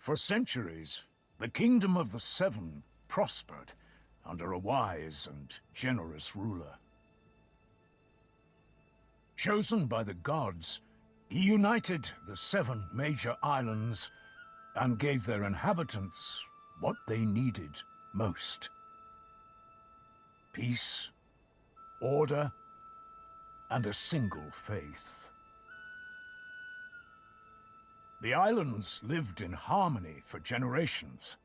For centuries, the Kingdom of the Seven prospered under a wise and generous ruler. Chosen by the gods, he united the 7 major islands and gave their inhabitants what they needed most. Peace, order, and a single faith. The islands lived in harmony for generations,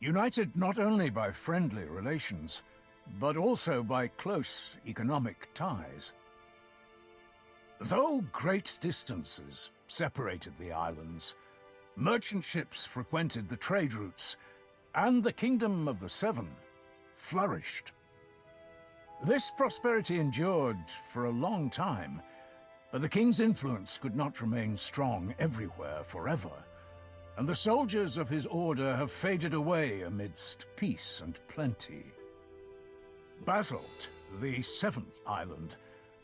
united not only by friendly relations, but also by close economic ties. Though great distances separated the islands, merchant ships frequented the trade routes, and the Kingdom of the Seven flourished. This prosperity endured for a long time, but the king's influence could not remain strong everywhere forever, and the soldiers of his order have faded away amidst peace and plenty. Basalt, the 7th island,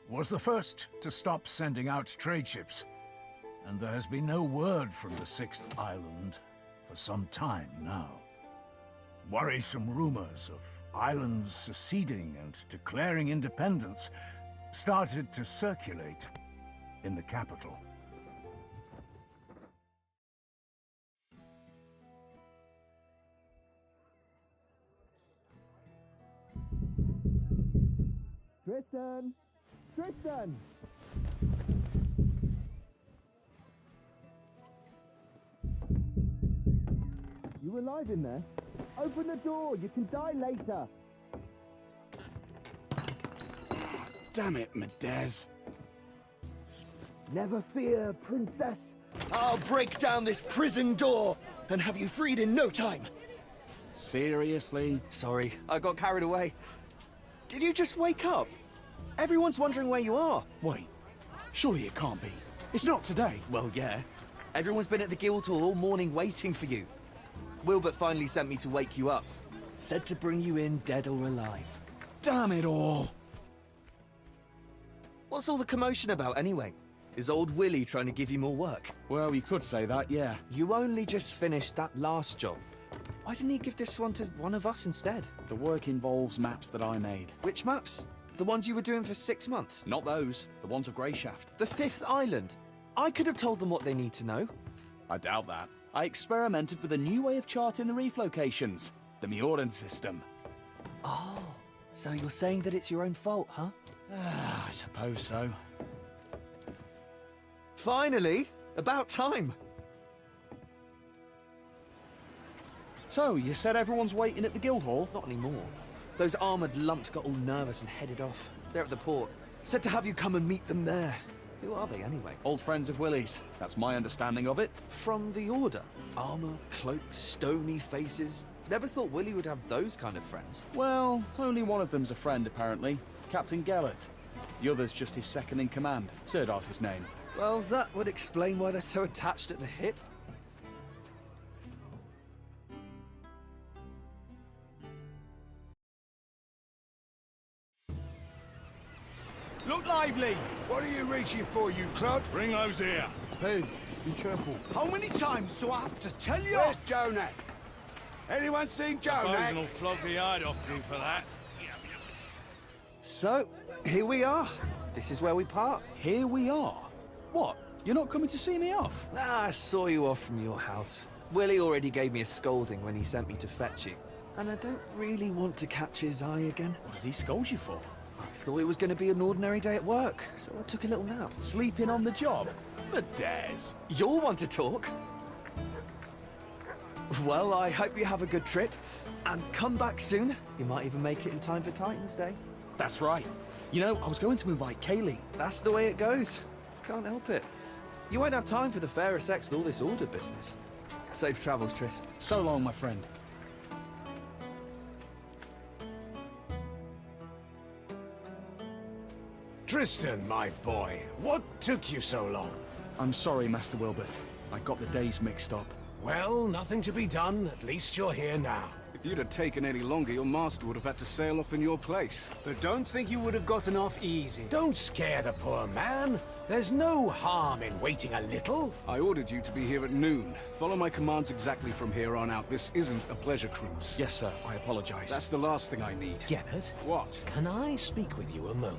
was the first to stop sending out trade ships, and there has been no word from the 6th island for some time now. Worrisome rumors of islands seceding and declaring independence started to circulate in the capital. Tristan! Tristan! You alive in there? Open the door, you can die later. Damn it, Medez. Never fear, princess. I'll break down this prison door and have you freed in no time. Seriously? Sorry, I got carried away. Did you just wake up? Everyone's wondering where you are. Wait, surely it can't be. It's not today. Well, yeah. Everyone's been at the Guildhall all morning waiting for you. Wilbert finally sent me to wake you up. Said to bring you in dead or alive. Damn it all. What's all the commotion about anyway? Is old Willie trying to give you more work? Well, you could say that, yeah. You only just finished that last job. Why didn't he give this one to one of us instead? The work involves maps that I made. Which maps? The ones you were doing for 6 months? Not those. The ones of Greyshaft. The 5th island? I could have told them what they need to know. I doubt that. I experimented with a new way of charting the reef locations. The Mioran system. Oh, so you're saying that it's your own fault, huh? I suppose so. Finally! About time! So, you said everyone's waiting at the Guildhall? Not anymore. Those armoured lumps got all nervous and headed off. They're at the port. Said to have you come and meet them there. Who are they, anyway? Old friends of Willie's. That's my understanding of it. From the Order? Armour, cloaks, stony faces. Never thought Willie would have those kind of friends. Well, only one of them's a friend, apparently. Captain Gellert. The other's just his second in command. Sirdar's his name. Well, that would explain why they're so attached at the hip. Look lively! What are you reaching for, you clod? Bring those here. Hey, be careful. How many times do I have to tell you? Where's Jonak? Anyone seen Jonak? will flog the hide off you for that. So, here we are. This is where we part. Here we are. What? You're not coming to see me off? Nah, I saw you off from your house. Willie already gave me a scolding when he sent me to fetch you. And I don't really want to catch his eye again. What did he scold you for? I thought it was going to be an ordinary day at work, so I took a little nap. Sleeping on the job? The dares. You'll want to talk. Well, I hope you have a good trip, and come back soon. You might even make it in time for Titan's Day. That's right. You know, I was going to invite Kaylee. That's the way it goes. Can't help it. You won't have time for the fairer sex with all this order business. Safe travels, Tris. So long, my friend. Tristan, my boy, what took you so long? I'm sorry, Master Wilbert. I got the days mixed up. Well, nothing to be done. At least you're here now. If you'd have taken any longer, your master would have had to sail off in your place. But don't think you would have gotten off easy. Don't scare the poor man. There's no harm in waiting a little. I ordered you to be here at noon. Follow my commands exactly from here on out. This isn't a pleasure cruise. Yes, sir. I apologize. That's the last thing I need. Gellert, What? can I speak with you a moment?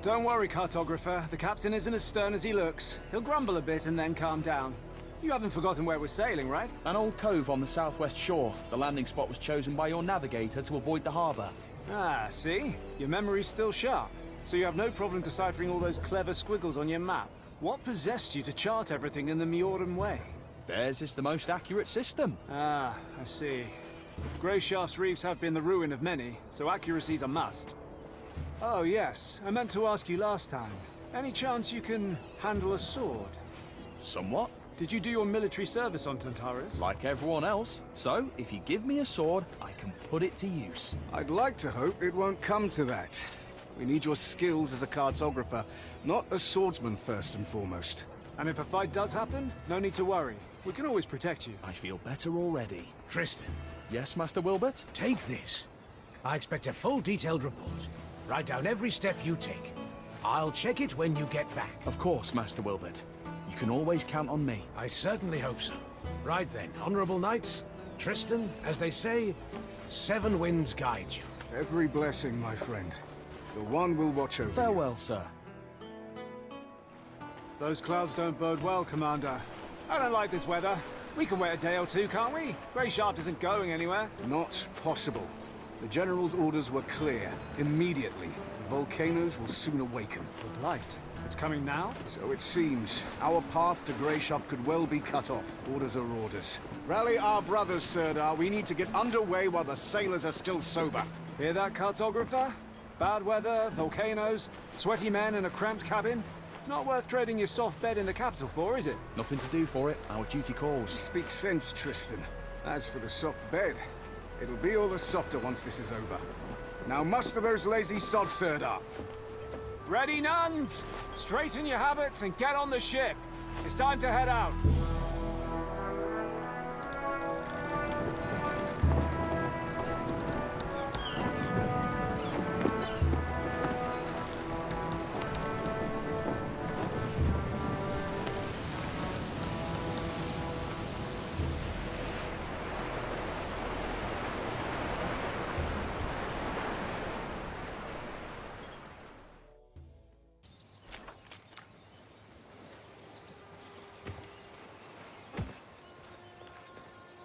Don't worry, cartographer. The captain isn't as stern as he looks. He'll grumble a bit and then calm down. You haven't forgotten where we're sailing, right? An old cove on the southwest shore. The landing spot was chosen by your navigator to avoid the harbor. Ah, see? Your memory's still sharp. So you have no problem deciphering all those clever squiggles on your map. What possessed you to chart everything in the Mjordan way? Theirs is the most accurate system. Ah, I see. Grey Shaft's reefs have been the ruin of many, so accuracy's a must. Oh yes, I meant to ask you last time. Any chance you can handle a sword? Somewhat. Did you do your military service on Tantarus? Like everyone else. So, if you give me a sword, I can put it to use. I'd like to hope it won't come to that. We need your skills as a cartographer, not a swordsman first and foremost. And if a fight does happen, no need to worry. We can always protect you. I feel better already. Tristan, Yes, Master Wilbert? take this. I expect a full detailed report. Write down every step you take. I'll check it when you get back. Of course, Master Wilbert. You can always count on me. I certainly hope so. Right then, honorable knights. Tristan, as they say, 7 winds guide you. Every blessing, my friend. The one will watch over you. Farewell, sir. Those clouds don't bode well, Commander. I don't like this weather. We can wait a day or two, can't we? Grey Shaft isn't going anywhere. Not possible. The General's orders were clear. Immediately. The volcanoes will soon awaken. The blight. It's coming now? So it seems. Our path to Greyshaft could well be cut off. Orders are orders. Rally our brothers, Sirdar. We need to get underway while the sailors are still sober. Hear that, cartographer? Bad weather, volcanoes, sweaty men in a cramped cabin. Not worth trading your soft bed in the capital for, is it? Nothing to do for it. Our duty calls. Speak sense, Tristan. As for the soft bed, it'll be all the softer once this is over. Now muster those lazy sods, Sirdar. Ready, nuns? Straighten your habits and get on the ship. It's time to head out.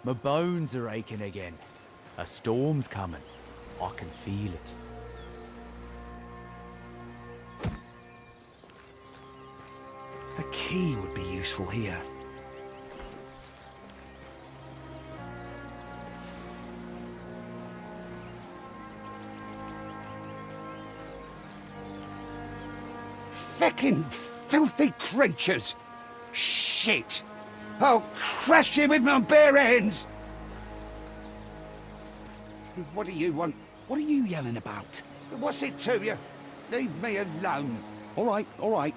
My bones are aching again. A storm's coming. I can feel it. A key would be useful here. Feckin' filthy creatures! Shit! I'll crush you with my bare hands! What do you want? What are you yelling about? What's it to you? Leave me alone. All right.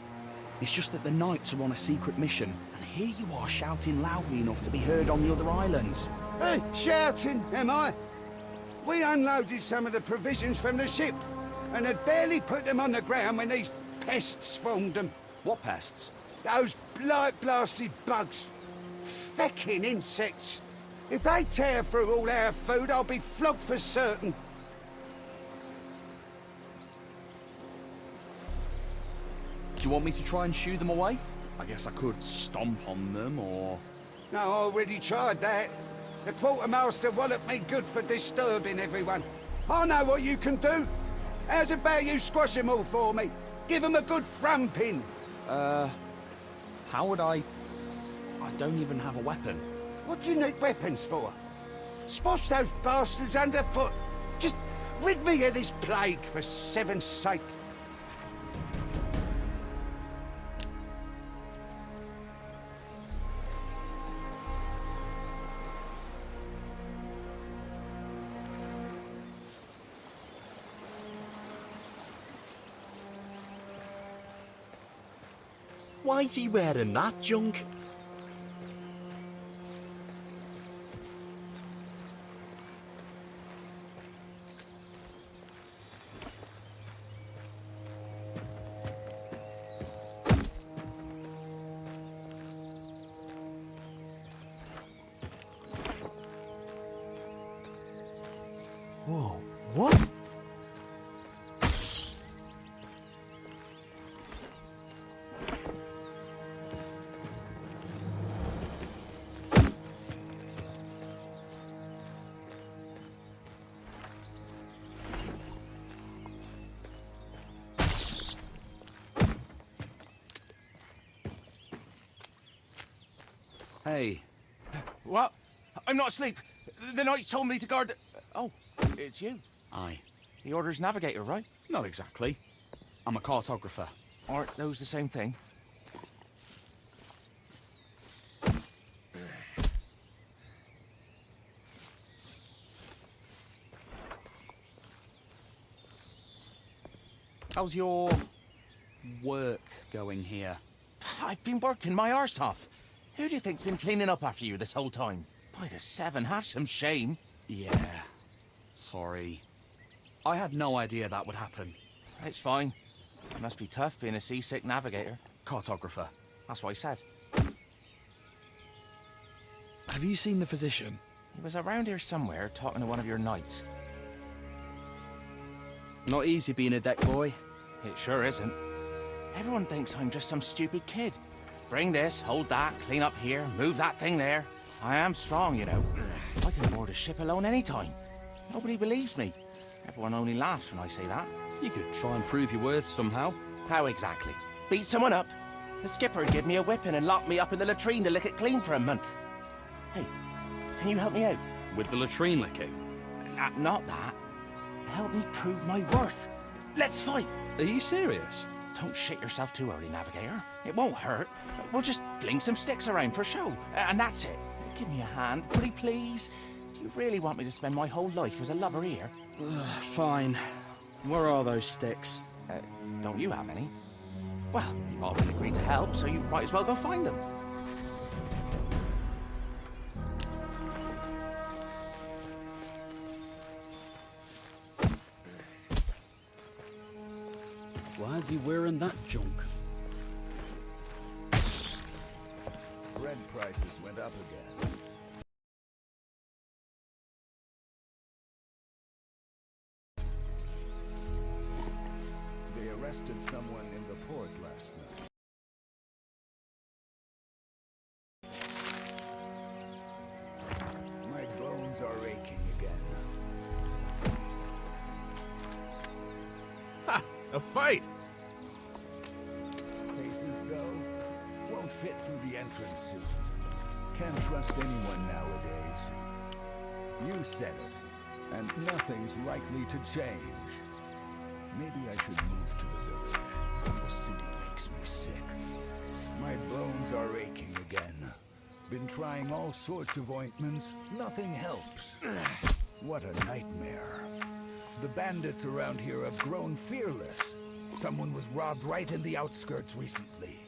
It's just that the knights are on a secret mission, and here you are shouting loudly enough to be heard on the other islands. Hey, shouting, am I? We unloaded some of the provisions from the ship, and had barely put them on the ground when these pests swarmed them. What pests? Those blight-blasted bugs. Feckin' insects. If they tear through all our food, I'll be flogged for certain. Do you want me to try and shoo them away? I guess I could stomp on them, or... No, I already tried that. The quartermaster walloped me good for disturbing everyone. I know what you can do. How's about you squash them all for me? Give them a good thumping. How would I don't even have a weapon. What do you need weapons for? Squash those bastards underfoot. Just rid me of this plague, for seven's sake. Why's he wearing that junk? Whoa, what? Hey, What? I'm not asleep. The knights told me to guard the... Oh, it's you. aye. The Order's navigator, right? Not exactly. I'm a cartographer. Aren't those the same thing? How's your work going here? I've been working my arse off. Who do you think's been cleaning up after you this whole time? By the seven, have some shame. Yeah, sorry. I had no idea that would happen. It's fine. It must be tough being a seasick navigator. Cartographer. That's what he said. Have you seen the physician? He was around here somewhere talking to one of your knights. Not easy being a deck boy. It sure isn't. Everyone thinks I'm just some stupid kid. Bring this, hold that, clean up here, move that thing there. I am strong, you know. I can board a ship alone anytime. Nobody believes me. Everyone only laughs when I say that. You could try and prove your worth somehow. How exactly? Beat someone up? The skipper would give me a whipping and lock me up in the latrine to lick it clean for a month. Hey, can you help me out? With the latrine licking? Not that. Help me prove my worth. Let's fight. Are you serious? Don't shit yourself too early, Navigator. It won't hurt. We'll just fling some sticks around for show, and that's it. Give me a hand, pretty please. Do you really want me to spend my whole life as a lubber here? Fine. Where are those sticks? Don't you have any? Well, you've already agreed to help, so you might as well go find them. Why is he wearing that junk? Bread prices went up again. They arrested someone in the port last night. My bones are aching again. Ha! A fight! Paces, though, won't fit through the entrance suit. Can't trust anyone nowadays. You said it, and nothing's likely to change. Maybe I should move to the village. The city makes me sick. My bones are aching again. Been trying all sorts of ointments. Nothing helps. What a nightmare. The bandits around here have grown fearless. Someone was robbed right in the outskirts recently.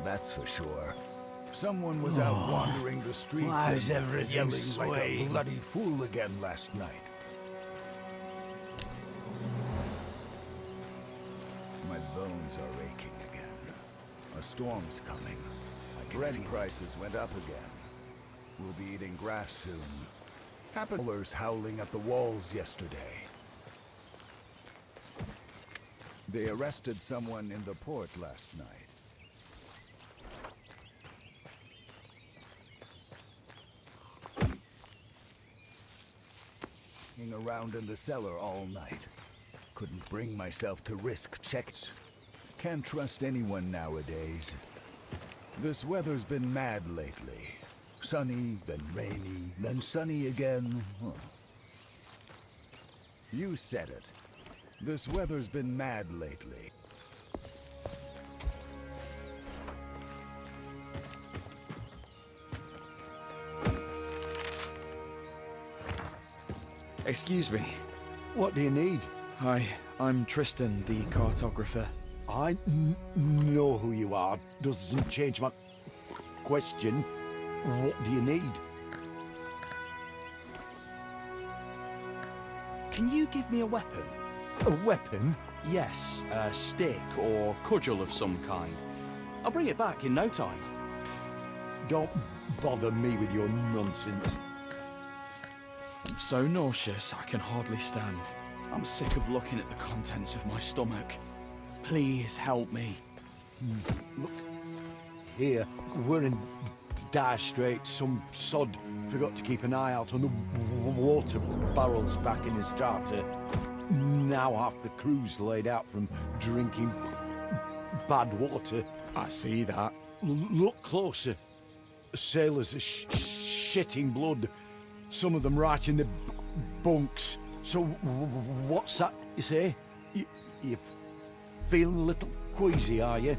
That's for sure. Someone was out wandering the streets Why's and everything yelling like a swaying? bloody fool again last night. My bones are aching again. A storm's coming. Bread prices went up again. We'll be eating grass soon. Capitalers howling at the walls yesterday. They arrested someone in the port last night. Hang around in the cellar all night. Couldn't bring myself to risk checks. Can't trust anyone nowadays. This weather's been mad lately. Sunny, then rainy, then sunny again. Huh. You said it. This weather's been mad lately. Excuse me. What do you need? Hi, I'm Tristan, the cartographer. I know who you are. Doesn't change my question. What do you need? Can you give me a weapon? A weapon? Yes, a stick or cudgel of some kind. I'll bring it back in no time. Don't bother me with your nonsense. I'm so nauseous I can hardly stand. I'm sick of looking at the contents of my stomach. Please help me. Look, here, we're in dire straits. Some sod forgot to keep an eye out on the water barrels back in his starter. Now half the crew's laid out from drinking bad water. I see that. Look closer. Sailors are shitting blood. Some of them right in the bunks. So what's that you say? You feeling a little queasy, are you?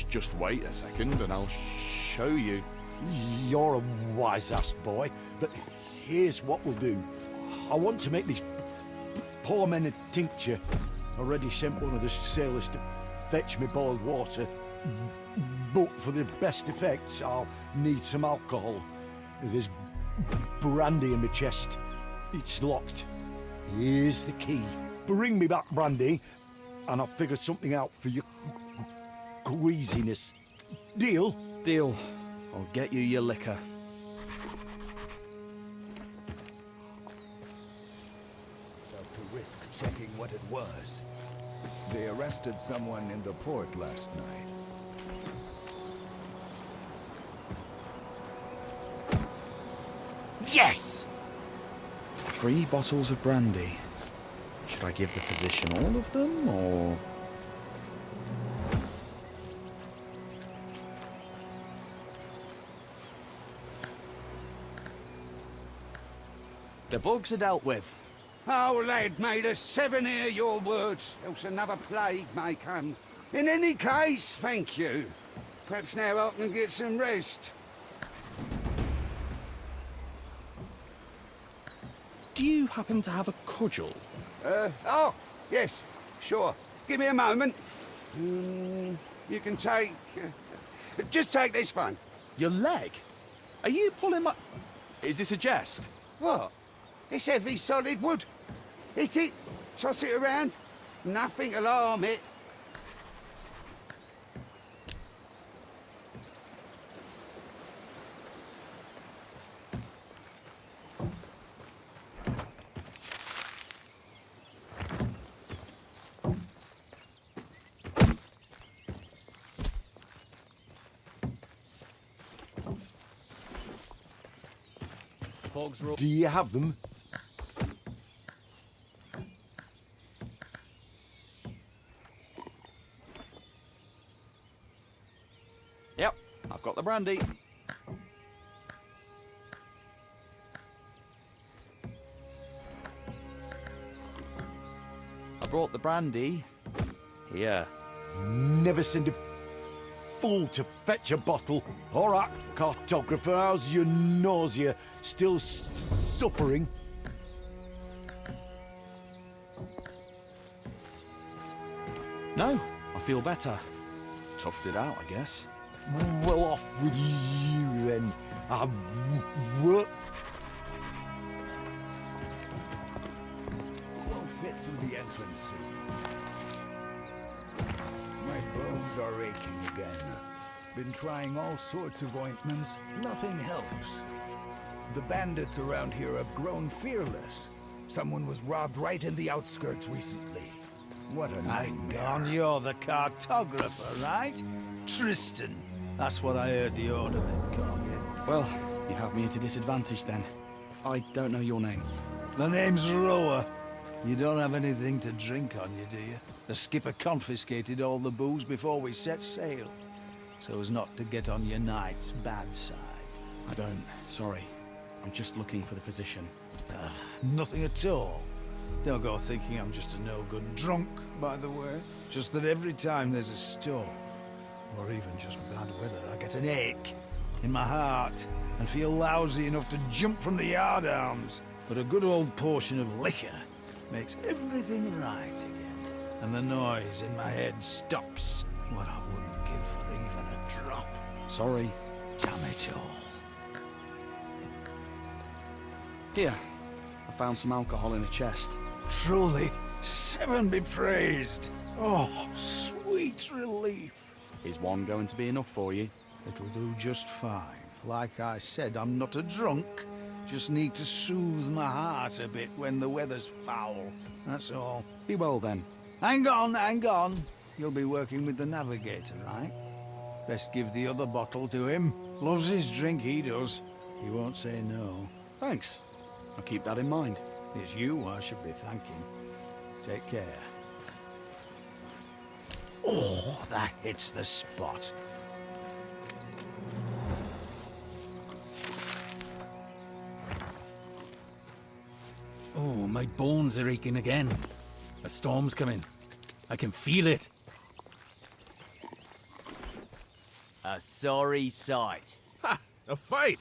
Just wait a second and I'll show you. You're a wise-ass boy, but here's what we'll do. I want to make these poor men a tincture. Already sent one of the sailors to fetch me boiled water. But for the best effects, I'll need some alcohol. There's brandy in my chest. It's locked. Here's the key. Bring me back brandy, and I'll figure something out for your queasiness. Deal? Deal. I'll get you your liquor. To risk checking what it was. They arrested someone in the port last night. Yes! 3 bottles of brandy. Should I give the physician all of them, or...? The bugs are dealt with. Oh, lad, made us 7 hear your words, else another plague may come. In any case, thank you. Perhaps now I can get some rest. Do you happen to have a cudgel? Oh, yes, sure. Give me a moment. You can take... just take this one. Your leg? Are you pulling my... Is this a jest? What? It's heavy, solid wood. Hit it, toss it around. Nothing alarm it. Do you have them? Yep, I've got the brandy. I brought the brandy. Here. Never send a fool to fetch a bottle. All right, cartographer, how's your nausea? Still suffering? No, I feel better. Toughed it out, I guess. Well, off with you then. I've worked. Won't fit through the entrance soon. My bones are aching again. Been trying all sorts of ointments. Nothing helps. The bandits around here have grown fearless. Someone was robbed right in the outskirts recently. What a nightmare. Hang on, you're the cartographer, right? Tristan. That's what I heard the ornament call you. Well, you have me at a disadvantage then. I don't know your name. The name's Rower. You don't have anything to drink on you, do you? The skipper confiscated all the booze before we set sail, so as not to get on your knight's bad side. I don't. Sorry. I'm just looking for the physician. Nothing at all. Don't go thinking I'm just a no-good drunk, by the way. Just that every time there's a storm, or even just bad weather, I get an ache in my heart and feel lousy enough to jump from the yardarms. But a good old portion of liquor makes everything right again, and the noise in my head stops. What I wouldn't give for even a drop. Sorry. Damn it all. Here, I found some alcohol in a chest. Truly, 7 be praised. Oh, sweet relief. Is one going to be enough for you? It'll do just fine. Like I said, I'm not a drunk. Just need to soothe my heart a bit when the weather's foul. That's all. Be well then. Hang on, hang on. You'll be working with the navigator, right? Best give the other bottle to him. Loves his drink, he does. He won't say no. Thanks. I'll keep that in mind. It's you I should be thanking. Take care. Oh, that hits the spot. Oh, my bones are aching again. A storm's coming. I can feel it. A sorry sight. Ha! A fight!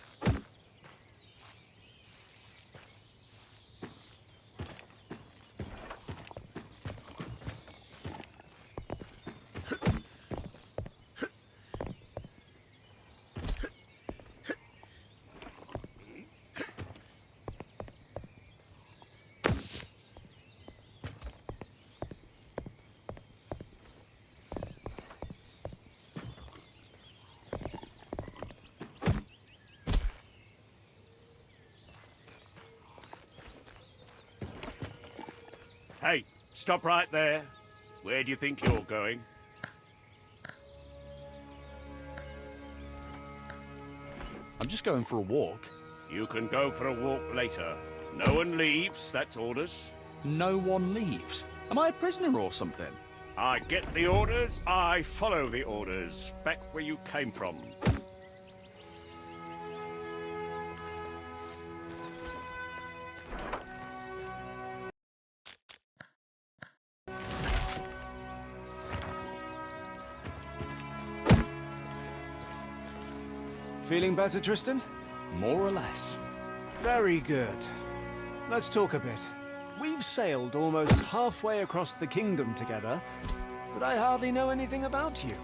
Hey, stop right there. Where do you think you're going? I'm just going for a walk. You can go for a walk later. No one leaves, that's orders. No one leaves? Am I a prisoner or something? I get the orders, I follow the orders. Back where you came from. Feeling better, Tristan? More or less. Very good. Let's talk a bit. We've sailed almost halfway across the kingdom together, but I hardly know anything about you.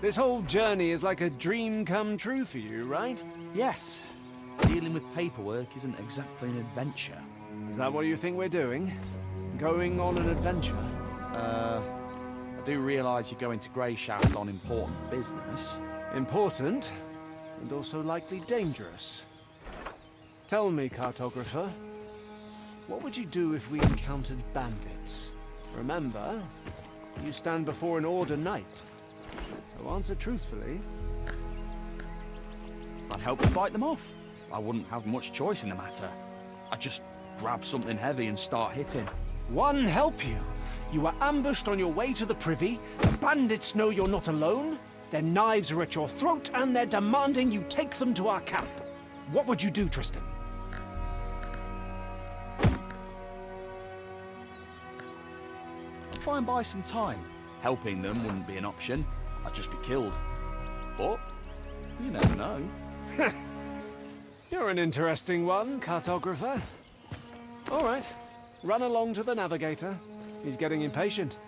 This whole journey is like a dream come true for you, right? Yes. Dealing with paperwork isn't exactly an adventure. Is that what you think we're doing? Going on an adventure? I do realise you're going to Greyshaft on important business. Important, and also likely dangerous. Tell me, cartographer, what would you do if we encountered bandits? Remember, you stand before an Order knight, so answer truthfully. I'd help you fight them off. I wouldn't have much choice in the matter. I'd just grab something heavy and start hitting. One help you? You are ambushed on your way to the privy, the bandits know you're not alone, their knives are at your throat, and they're demanding you take them to our camp. What would you do, Tristan? I'd try and buy some time. Helping them wouldn't be an option. I'd just be killed. But you never know. You're an interesting one, cartographer. All right, run along to the navigator. He's getting impatient.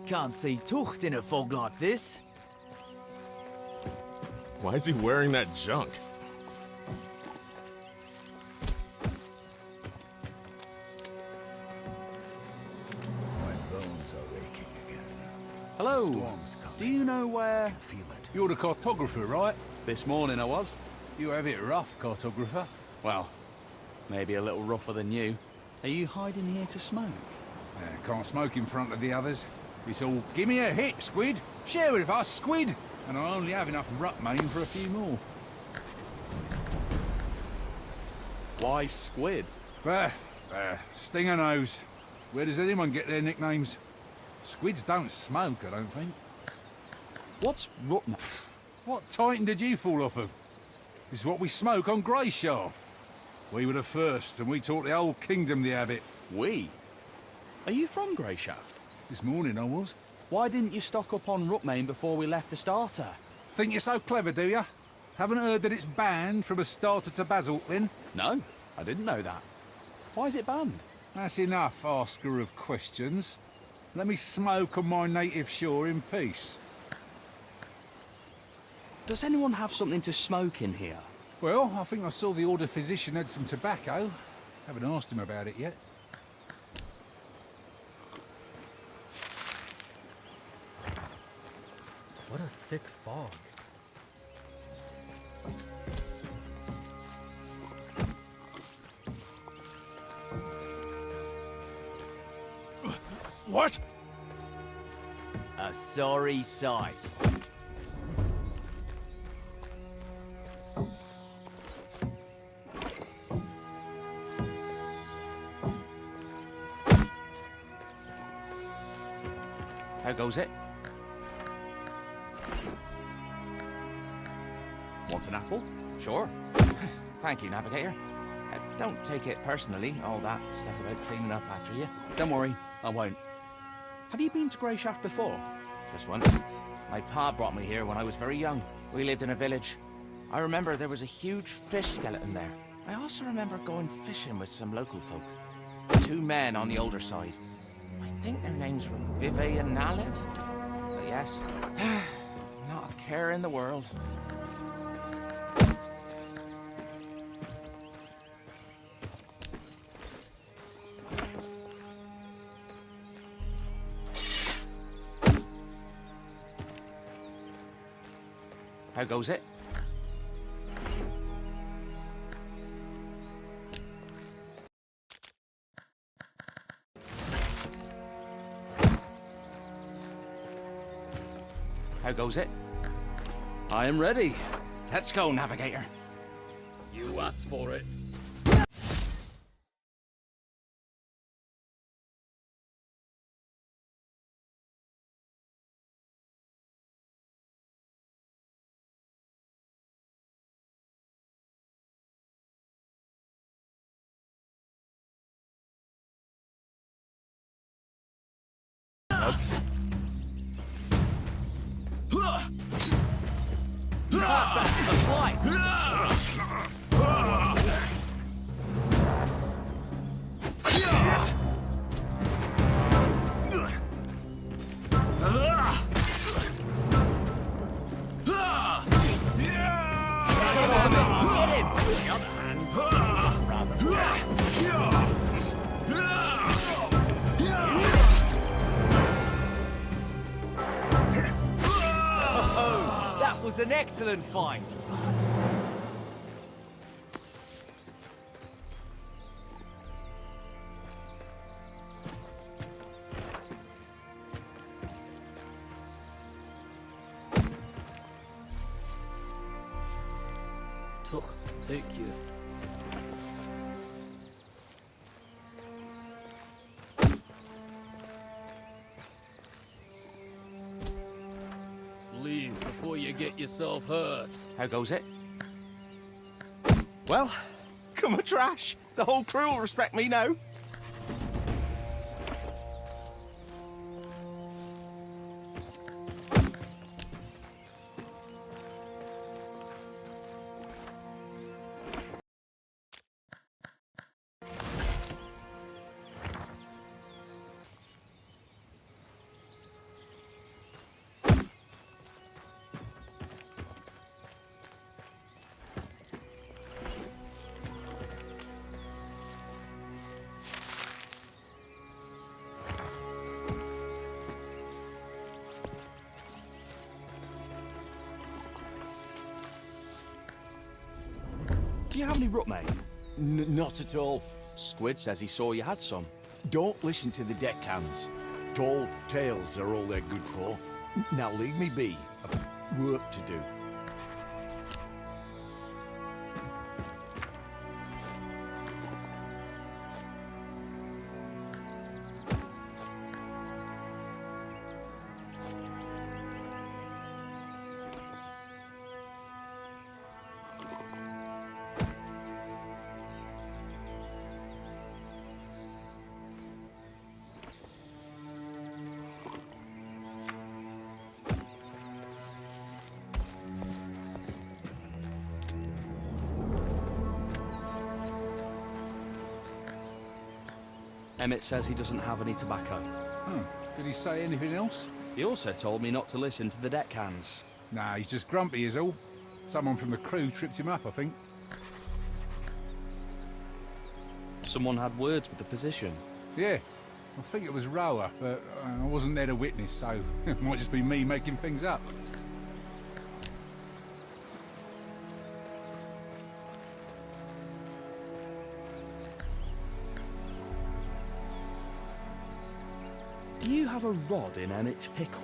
Can't see Tucht in a fog like this. Why is he wearing that junk? My bones are aching again. Hello. Storm's coming. Do you know where... Feel it. You're the cartographer, right? This morning I was. You have it rough, cartographer. Well, maybe a little rougher than you. Are you hiding here to smoke? Can't smoke in front of the others. It's all, give me a hit, Squid. Share with us, Squid. And I only have enough Ruckmane for a few more. Why squid? Stinger nose. Where does anyone get their nicknames? Squids don't smoke, I don't think. What's Ruckmane? What Titan did you fall off of? This is what we smoke on Greyshaft. We were the first, and we taught the whole kingdom the habit. We? Are you from Greyshaft? This morning I was. Why didn't you stock up on Ruckmane before we left the starter? Think you're so clever, do you? Haven't heard that it's banned from a starter to basalt, then? No, I didn't know that. Why is it banned? That's enough, asker of questions. Let me smoke on my native shore in peace. Does anyone have something to smoke in here? Well, I think I saw the Order physician had some tobacco. Haven't asked him about it yet. What a thick fog. What? A sorry sight. How goes it? Want an apple? Sure. Thank you, Navigator. Don't take it personally, all that stuff about cleaning up after you. Don't worry, I won't. Have you been to Greyshaft before? Just once. My pa brought me here when I was very young. We lived in a village. I remember there was a huge fish skeleton there. I also remember going fishing with some local folk. 2 men on the older side. I think their names were Vive and Nalev. But yes, not a care in the world. How goes it? How goes it? I am ready. Let's go, Navigator. You asked for it. Not back to the fight! Get him! The other hand, rather. That was an excellent fight. Tuch, take you. Leave before you get yourself hurt. How goes it? Well, come a trash. The whole crew will respect me now. Do you have any rutmate? Not at all. Squid says he saw you had some. Don't listen to the deckhands. Tall tales are all they're good for. Now leave me be. I've work to do. Emmett says he doesn't have any tobacco. Did he say anything else? He also told me not to listen to the deckhands. Nah, he's just grumpy is all. Someone from the crew tripped him up, I think. Someone had words with the physician. Yeah, I think it was Rower, but I wasn't there to witness, so it might just be me making things up. Do you have a rod in Emmett's pickle?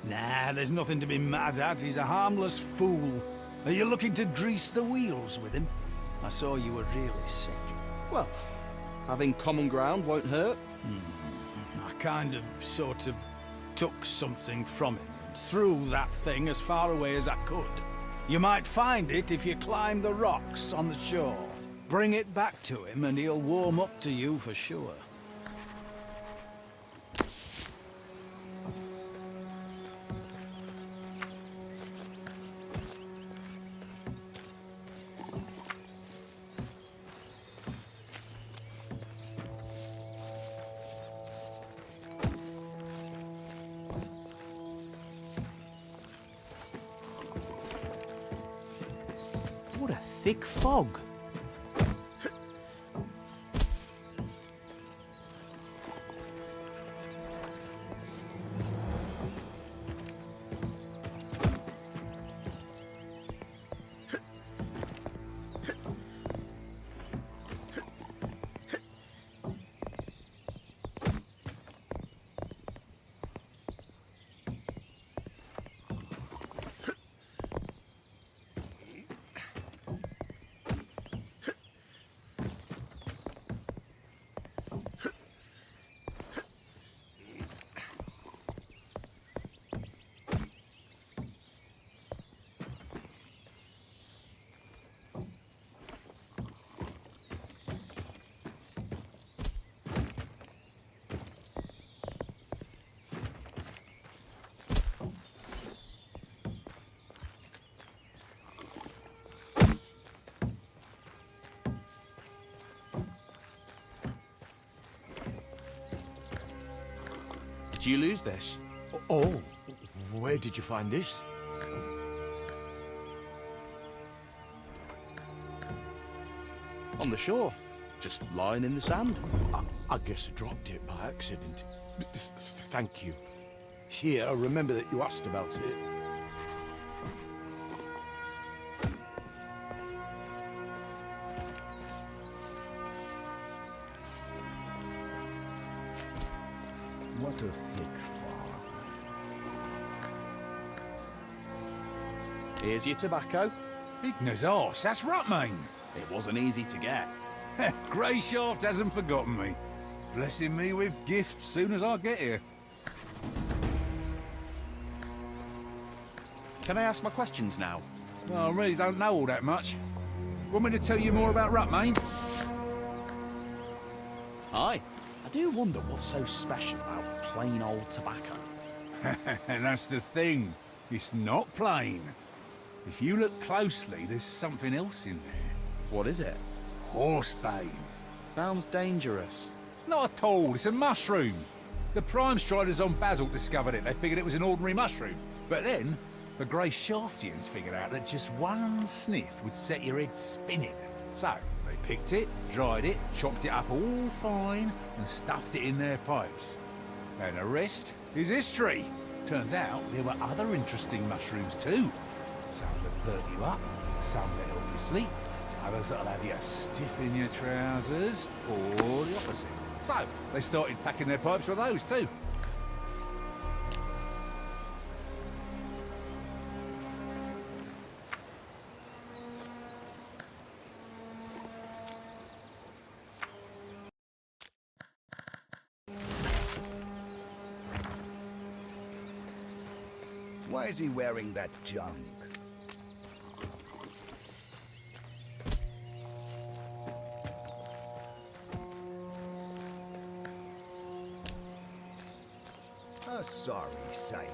Nah, there's nothing to be mad at. He's a harmless fool. Are you looking to grease the wheels with him? I saw you were really sick. Well, having common ground won't hurt. I kind of, sort of, took something from him and threw that thing as far away as I could. You might find it if you climb the rocks on the shore. Bring it back to him and he'll warm up to you for sure. What a thick fog. Did you lose this? Oh, where did you find this? On the shore. Just lying in the sand. I guess I dropped it by accident. Thank you. Here, I remember that you asked about it. What a thick fog. Here's your tobacco. Ignor's arse, that's Rutmane. It wasn't easy to get. Greyshaft hasn't forgotten me. Blessing me with gifts soon as I get here. Can I ask my questions now? Well, I really don't know all that much. Want me to tell you more about Rutmane? Aye. I do wonder what's so special about plain old tobacco. And that's the thing. It's not plain. If you look closely, there's something else in there. What is it? Horsebane. Sounds dangerous. Not at all. It's a mushroom. The Prime Striders on Basalt discovered it. They figured it was an ordinary mushroom. But then, the Grey Shaftians figured out that just one sniff would set your head spinning. So, they picked it, dried it, chopped it up all fine, and stuffed it in their pipes. And the rest is history. Turns out there were other interesting mushrooms too. Some that perk you up, some that help you sleep, others that'll have you stiff in your trousers, or the opposite. So, they started packing their pipes with those too. Why is he wearing that junk? A sorry sight.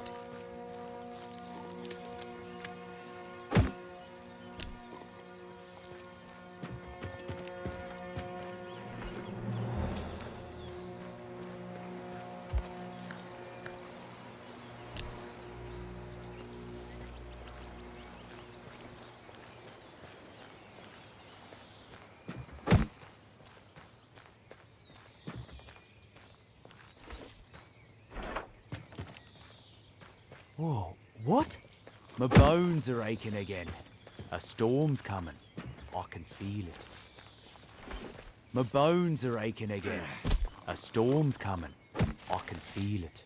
Whoa, what? My bones are aching again. A storm's coming. I can feel it. My bones are aching again. A storm's coming. I can feel it.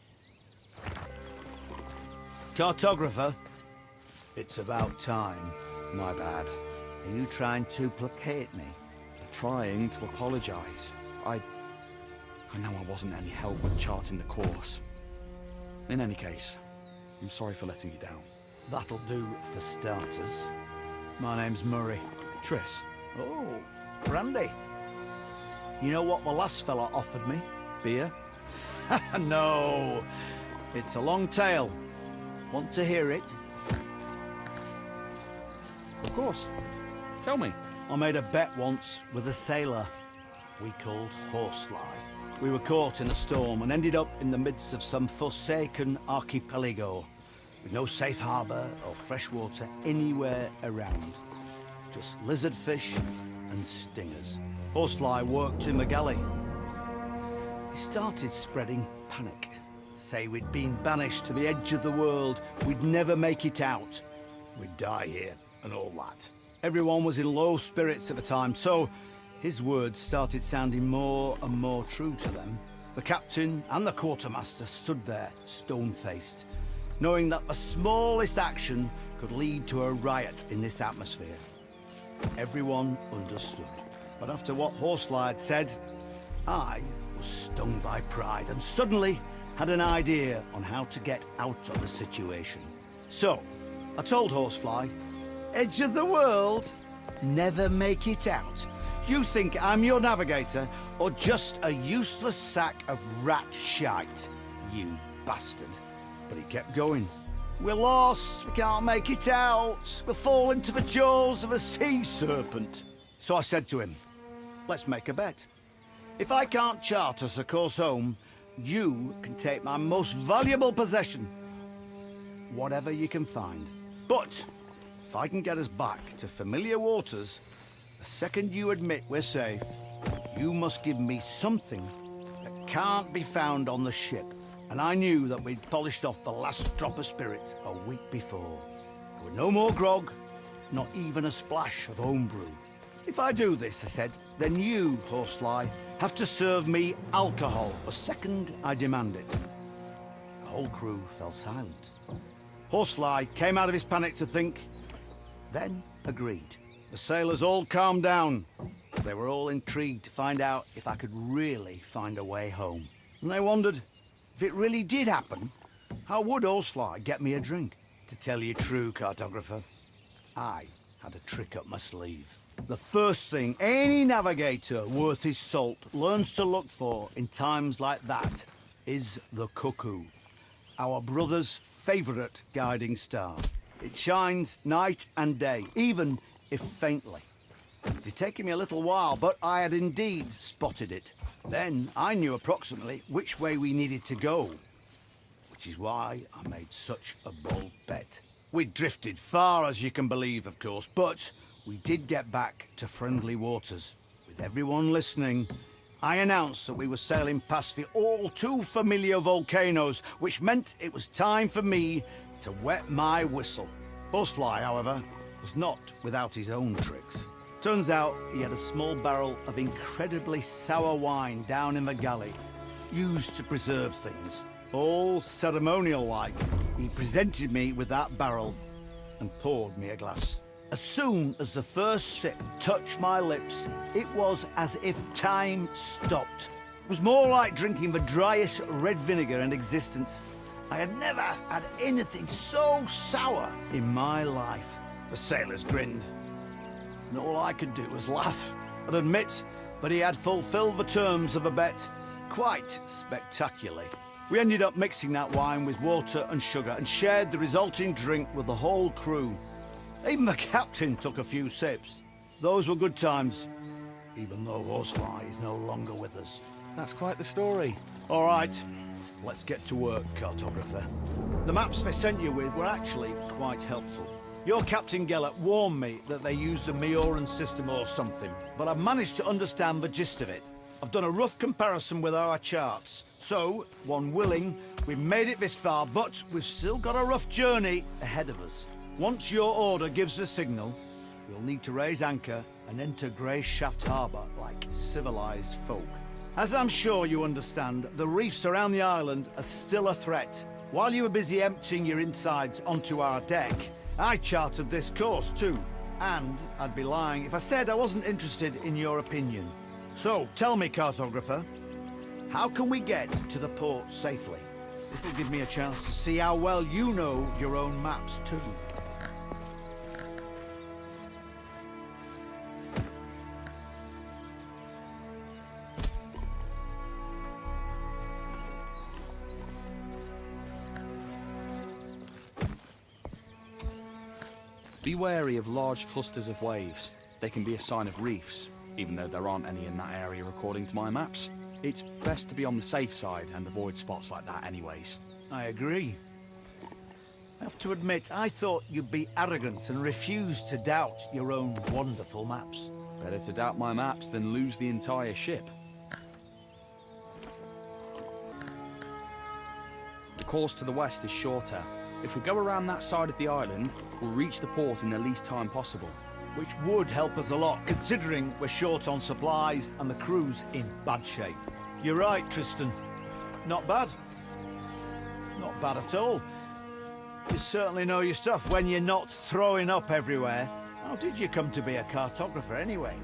Cartographer, it's about time. My bad. Are you trying to placate me? Trying to apologise. I know I wasn't any help with charting the course. In any case, I'm sorry for letting you down. That'll do for starters. My name's Murray. Triss. Oh, brandy. You know what the last fella offered me? Beer? No, it's a long tale. Want to hear it? Of course. Tell me. I made a bet once with a sailor we called Horsefly. We were caught in a storm and ended up in the midst of some forsaken archipelago with no safe harbour or fresh water anywhere around. Just lizardfish and stingers. Horsefly worked in the galley. He started spreading panic. Say we'd been banished to the edge of the world, we'd never make it out. We'd die here and all that. Everyone was in low spirits at the time, so his words started sounding more and more true to them. The captain and the quartermaster stood there, stone-faced, knowing that the smallest action could lead to a riot in this atmosphere. Everyone understood. But after what Horsefly had said, I was stung by pride and suddenly had an idea on how to get out of the situation. So, I told Horsefly, edge of the world, never make it out. You think I'm your navigator or just a useless sack of rat shite, you bastard. But he kept going. We're lost, we can't make it out. We'll fall into the jaws of a sea serpent. So I said to him, let's make a bet. If I can't chart us a course home, you can take my most valuable possession, whatever you can find. But if I can get us back to familiar waters, the second you admit we're safe, you must give me something that can't be found on the ship. And I knew that we'd polished off the last drop of spirits a week before. There were no more grog, not even a splash of homebrew. If I do this, I said, then you, Horsefly, have to serve me alcohol the second I demand it. The whole crew fell silent. Horsefly came out of his panic to think, then agreed. The sailors all calmed down. They were all intrigued to find out if I could really find a way home. And they wondered, if it really did happen, how would Horsefly get me a drink? To tell you true, cartographer, I had a trick up my sleeve. The first thing any navigator worth his salt learns to look for in times like that is the cuckoo, our brother's favourite guiding star. It shines night and day, even if faintly. It had taken me a little while, but I had indeed spotted it. Then I knew approximately which way we needed to go, which is why I made such a bold bet. We drifted far, as you can believe, of course, but we did get back to friendly waters. With everyone listening, I announced that we were sailing past the all too familiar volcanoes, which meant it was time for me to wet my whistle. Horsefly, however, was not without his own tricks. Turns out he had a small barrel of incredibly sour wine down in the galley, used to preserve things. All ceremonial-like, he presented me with that barrel and poured me a glass. As soon as the first sip touched my lips, it was as if time stopped. It was more like drinking the driest red vinegar in existence. I had never had anything so sour in my life. The sailors grinned, and all I could do was laugh and admit that he had fulfilled the terms of the bet quite spectacularly. We ended up mixing that wine with water and sugar and shared the resulting drink with the whole crew. Even the captain took a few sips. Those were good times, even though Horsefly is no longer with us. That's quite the story. All right, let's get to work, cartographer. The maps they sent you with were actually quite helpful. Your Captain Gellert warned me that they used a Mioran system or something, but I've managed to understand the gist of it. I've done a rough comparison with our charts. So, one willing, we've made it this far, but we've still got a rough journey ahead of us. Once your order gives the signal, we'll need to raise anchor and enter Grey Shaft Harbour like civilized folk. As I'm sure you understand, the reefs around the island are still a threat. While you were busy emptying your insides onto our deck, I charted this course too. And I'd be lying if I said I wasn't interested in your opinion. So, tell me, cartographer, how can we get to the port safely? This will give me a chance to see how well you know your own maps too. Be wary of large clusters of waves. They can be a sign of reefs, even though there aren't any in that area according to my maps. It's best to be on the safe side and avoid spots like that anyways. I agree. I have to admit, I thought you'd be arrogant and refuse to doubt your own wonderful maps. Better to doubt my maps than lose the entire ship. The course to the west is shorter. If we go around that side of the island, we'll reach the port in the least time possible. Which would help us a lot, considering we're short on supplies and the crew's in bad shape. You're right, Tristan. Not bad. Not bad at all. You certainly know your stuff when you're not throwing up everywhere. How did you come to be a cartographer anyway?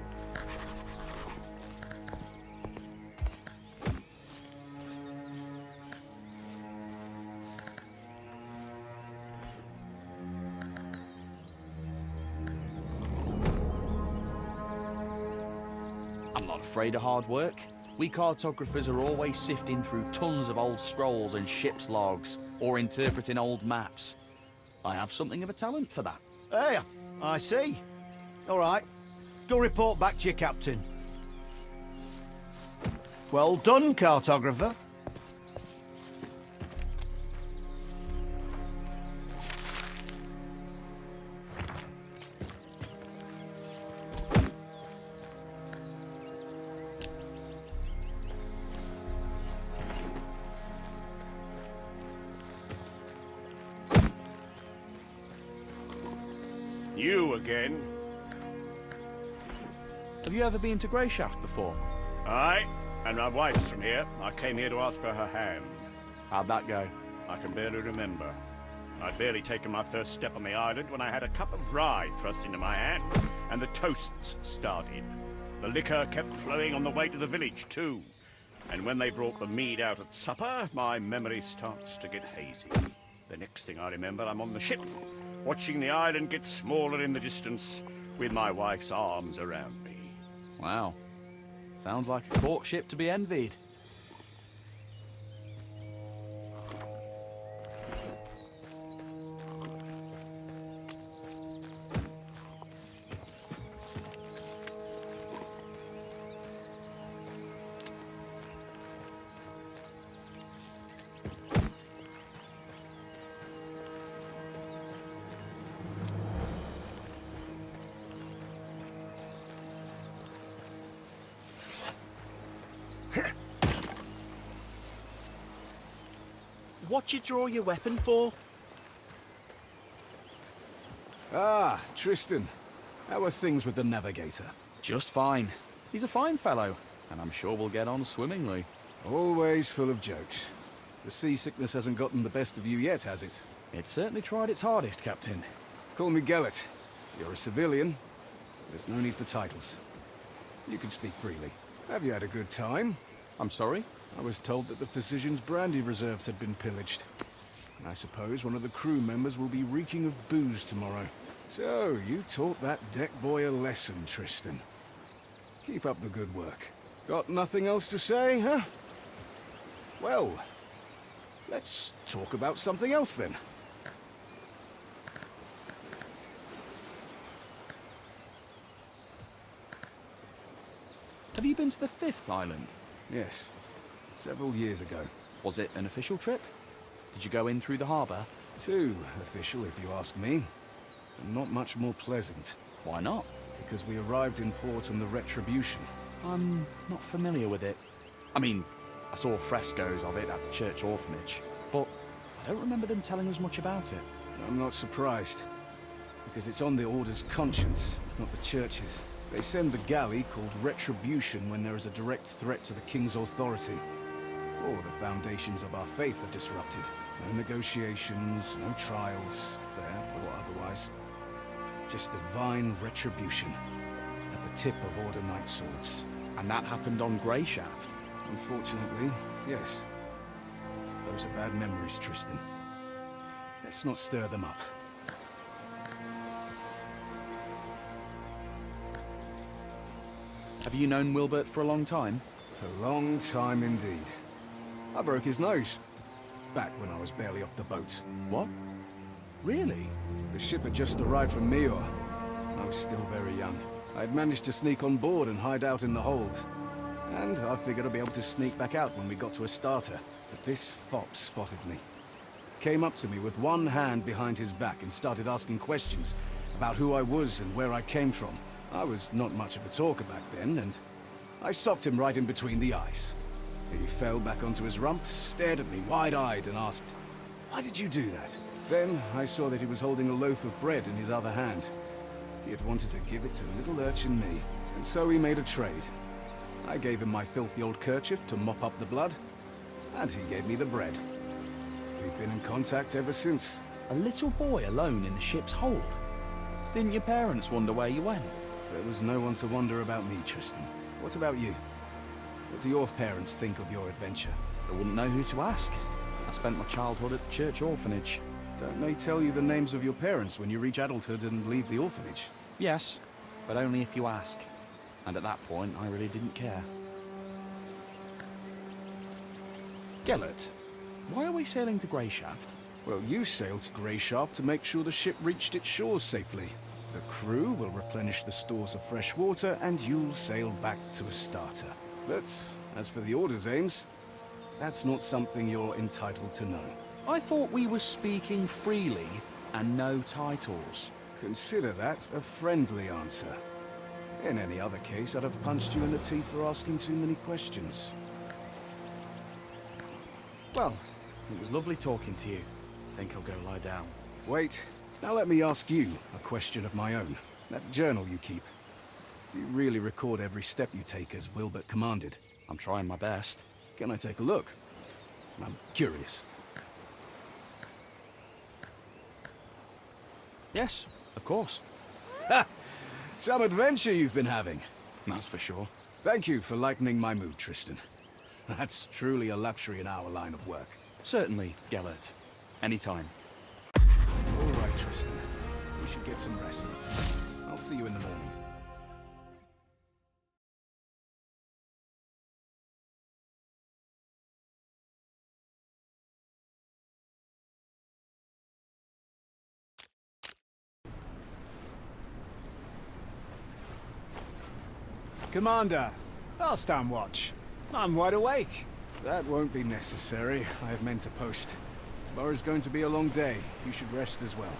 Afraid of hard work? We cartographers are always sifting through tons of old scrolls and ship's logs, or interpreting old maps. I have something of a talent for that. Hey, I see. All right. Go report back to your captain. Well done, cartographer. You again? Have you ever been to Grey Shaft before? Aye, and my wife's from here. I came here to ask for her hand. How'd that go? I can barely remember. I'd barely taken my first step on the island when I had a cup of rye thrust into my hand, and the toasts started. The liquor kept flowing on the way to the village, too. And when they brought the mead out at supper, my memory starts to get hazy. The next thing I remember, I'm on the ship, watching the island get smaller in the distance, with my wife's arms around me. Wow. Sounds like a courtship to be envied. What you draw your weapon for? Ah, Tristan. How are things with the navigator? Just fine. He's a fine fellow, and I'm sure we'll get on swimmingly. Always full of jokes. The seasickness hasn't gotten the best of you yet, has it? It certainly tried its hardest, Captain. Call me Gellet. You're a civilian. There's no need for titles. You can speak freely. Have you had a good time? I'm sorry? I was told that the Physician's brandy reserves had been pillaged. And I suppose one of the crew members will be reeking of booze tomorrow. So, you taught that deck boy a lesson, Tristan. Keep up the good work. Got nothing else to say, huh? Well, let's talk about something else then. Have you been to the 5th island? Yes. Several years ago. Was it an official trip? Did you go in through the harbour? Too official, if you ask me. And not much more pleasant. Why not? Because we arrived in port on the Retribution. I'm not familiar with it. I mean, I saw frescoes of it at the church orphanage, but I don't remember them telling us much about it. I'm not surprised, because it's on the Order's conscience, not the Church's. They send the galley called Retribution when there is a direct threat to the King's authority. All the foundations of our faith are disrupted. No negotiations, no trials, fair or otherwise. Just divine retribution at the tip of Order Knight swords. And that happened on Greyshaft? Unfortunately, yes. Those are bad memories, Tristan. Let's not stir them up. Have you known Wilbert for a long time? A long time indeed. I broke his nose. Back when I was barely off the boat. What? Really? The ship had just arrived from Meor. I was still very young. I'd managed to sneak on board and hide out in the hold. And I figured I'd be able to sneak back out when we got to a starter. But this fop spotted me. Came up to me with one hand behind his back and started asking questions about who I was and where I came from. I was not much of a talker back then, and I socked him right in between the eyes. He fell back onto his rump, stared at me wide-eyed and asked, "Why did you do that?" Then I saw that he was holding a loaf of bread in his other hand. He had wanted to give it to little urchin me, and so we made a trade. I gave him my filthy old kerchief to mop up the blood, and he gave me the bread. We've been in contact ever since. A little boy alone in the ship's hold? Didn't your parents wonder where you went? There was no one to wonder about me, Tristan. What about you? What do your parents think of your adventure? I wouldn't know who to ask. I spent my childhood at the church orphanage. Don't they tell you the names of your parents when you reach adulthood and leave the orphanage? Yes, but only if you ask. And at that point, I really didn't care. Gellert, why are we sailing to Greyshaft? Well, you sailed to Greyshaft to make sure the ship reached its shores safely. The crew will replenish the stores of fresh water, and you'll sail back to a starter. But as for the Order's aims, that's not something you're entitled to know. I thought we were speaking freely and no titles. Consider that a friendly answer. In any other case, I'd have punched you in the teeth for asking too many questions. Well, it was lovely talking to you. I think I'll go lie down. Wait. Now let me ask you a question of my own. That journal you keep, do you really record every step you take as Wilbert commanded? I'm trying my best. Can I take a look? I'm curious. Yes, of course. Ha! Some adventure you've been having. That's for sure. Thank you for lightening my mood, Tristan. That's truly a luxury in our line of work. Certainly, Gellert. Anytime. All right, Tristan. We should get some rest. I'll see you in the morning. Commander, I'll stand watch. I'm wide awake. That won't be necessary. I have men to post. Tomorrow's going to be a long day. You should rest as well.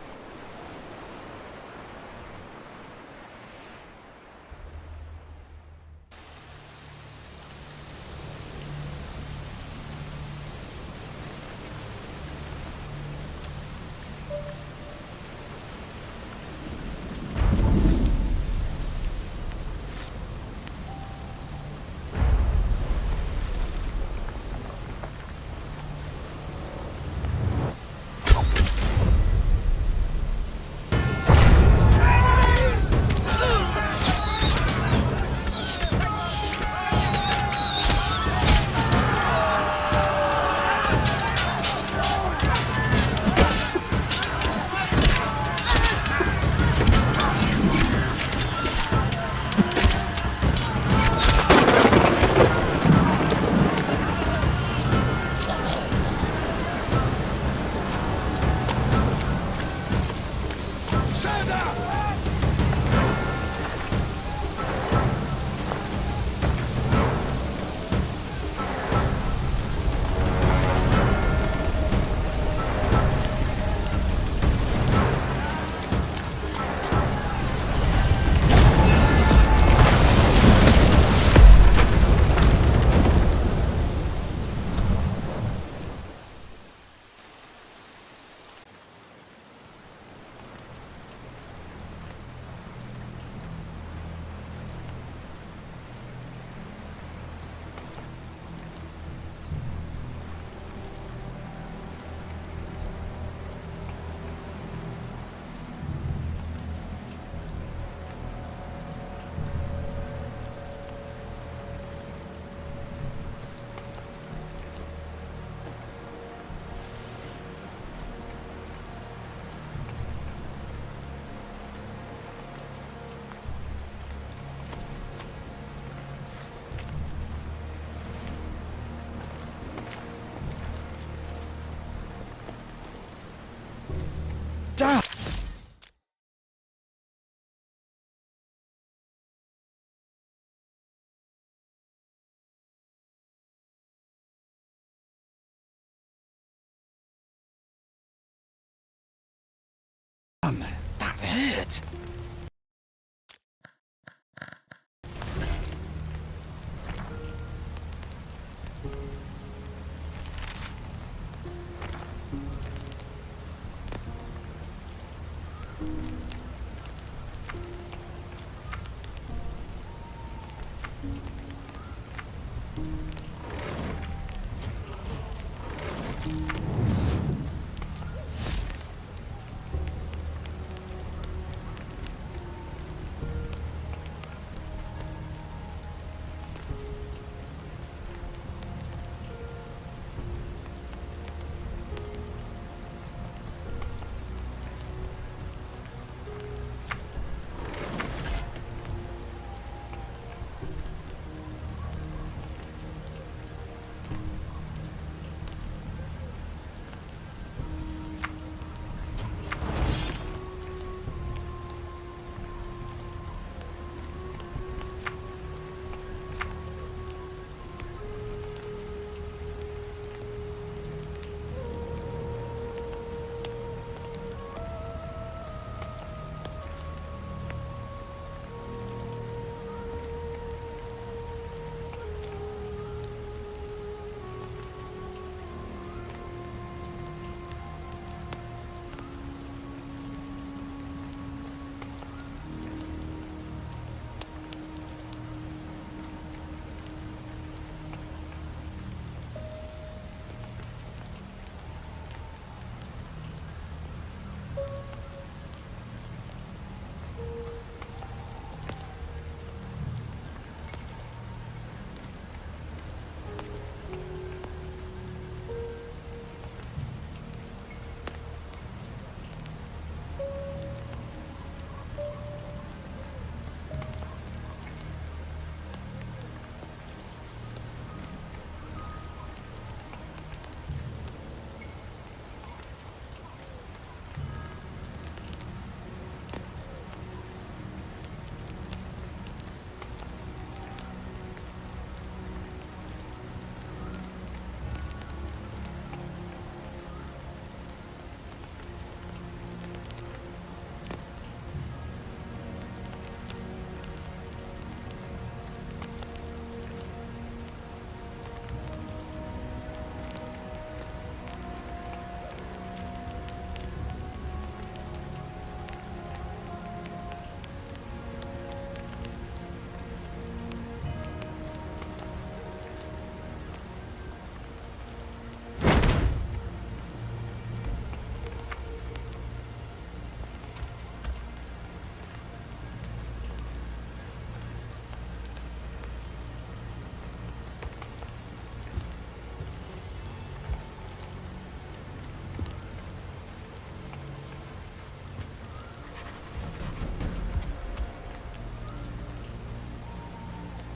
it!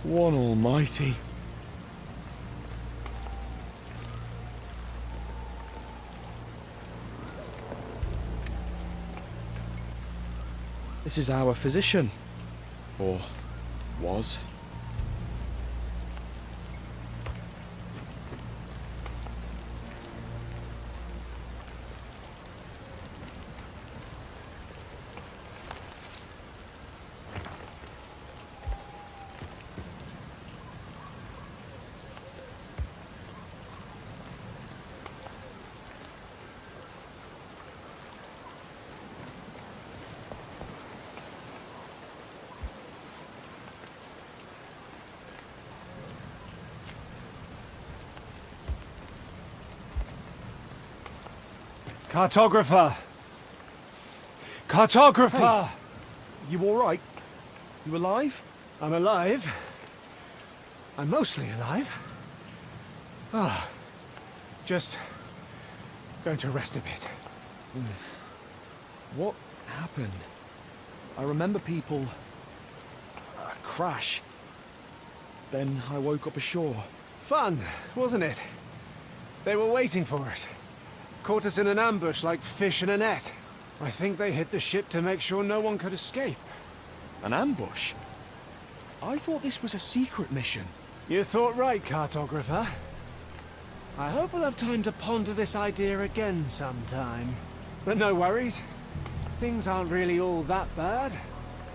One almighty. This is our physician. Or was. Cartographer! Cartographer! Hey, you alright? You alive? I'm alive. I'm mostly alive. Ah, just going to rest a bit. What happened? I remember people... crash. Then I woke up ashore. Fun, wasn't it? They were waiting for us. Caught us in an ambush like fish in a net. I think they hit the ship to make sure no one could escape. An ambush? I thought this was a secret mission. You thought right, Cartographer. I hope we'll have time to ponder this idea again sometime. But no worries. Things aren't really all that bad.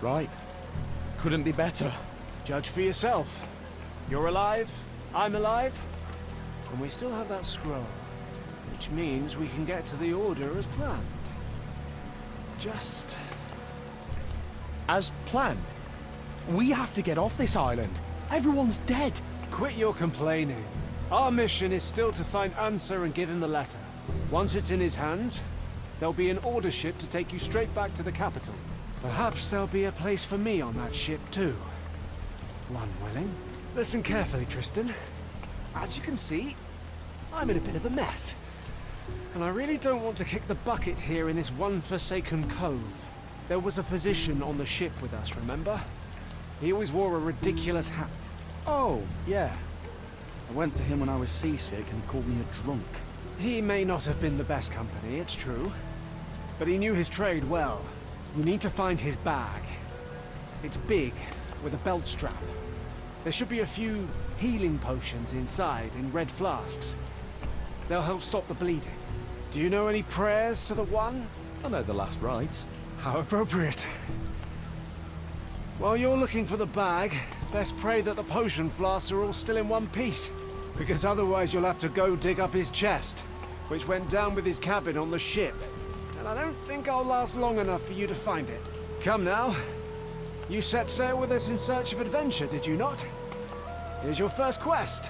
Right. Couldn't be better. Judge for yourself. You're alive, I'm alive, and we still have that scroll, which means we can get to the Order as planned. Just... As planned? We have to get off this island. Everyone's dead. Quit your complaining. Our mission is still to find Answer and give him the letter. Once it's in his hands, there'll be an Order ship to take you straight back to the capital. Perhaps there'll be a place for me on that ship too. One willing. Listen carefully, Tristan. As you can see, I'm in a bit of a mess. And I really don't want to kick the bucket here in this one forsaken cove. There was a physician on the ship with us, remember? He always wore a ridiculous hat. Oh, yeah. I went to him when I was seasick and he called me a drunk. He may not have been the best company, it's true. But he knew his trade well. You need to find his bag. It's big, with a belt strap. There should be a few healing potions inside in red flasks. They'll help stop the bleeding. Do you know any prayers to the One? I know the last rites. How appropriate. While you're looking for the bag, best pray that the potion flasks are all still in one piece. Because otherwise you'll have to go dig up his chest, which went down with his cabin on the ship. And I don't think I'll last long enough for you to find it. Come now. You set sail with us in search of adventure, did you not? Here's your first quest.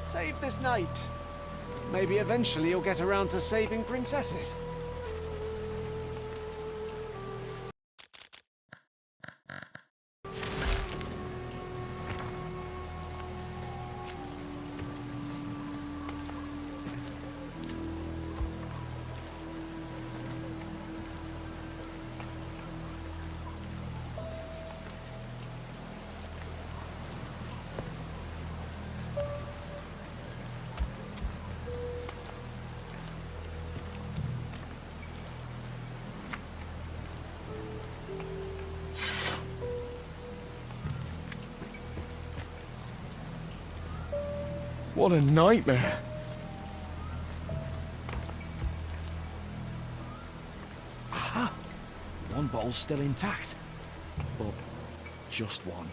Save this night. Maybe eventually you'll get around to saving princesses. What a nightmare. Aha! One bottle's still intact. But just one.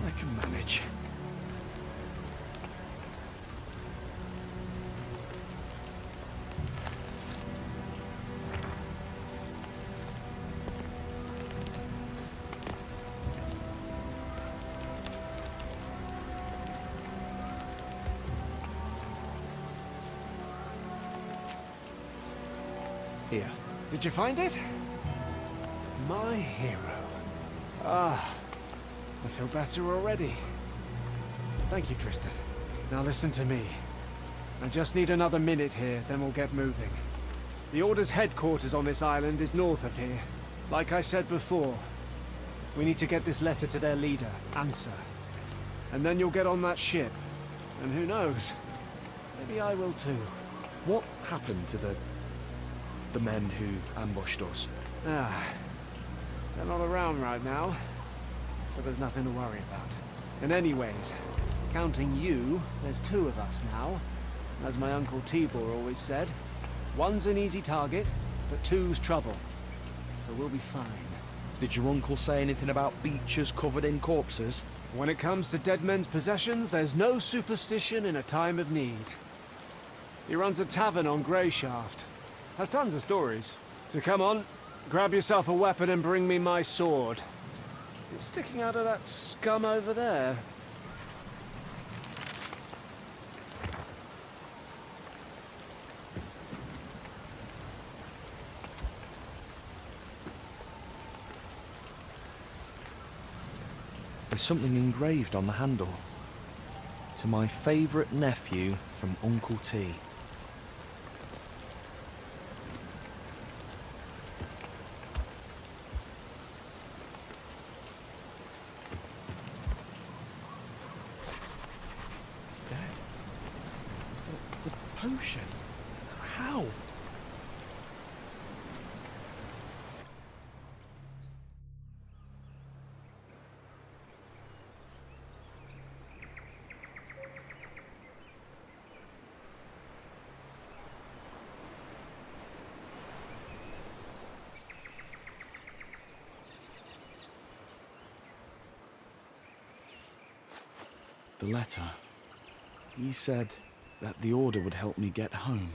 I can manage. Here. Did you find it? My hero. Ah, I feel better already. Thank you, Tristan. Now listen to me. I just need another minute here, then we'll get moving. The Order's headquarters on this island is north of here. Like I said before, we need to get this letter to their leader, Answer. And then you'll get on that ship. And who knows? Maybe I will too. What happened to the men who ambushed us? Ah, they're not around right now, so there's nothing to worry about. And anyways, counting you, there's two of us now. As my Uncle Tibor always said, one's an easy target, but two's trouble. So we'll be fine. Did your uncle say anything about beaches covered in corpses? When it comes to dead men's possessions, there's no superstition in a time of need. He runs a tavern on Greyshaft. Has tons of stories. So come on, grab yourself a weapon and bring me my sword. It's sticking out of that scum over there. There's something engraved on the handle. To my favourite nephew from Uncle T. Potion? How? The letter. He said that the order would help me get home.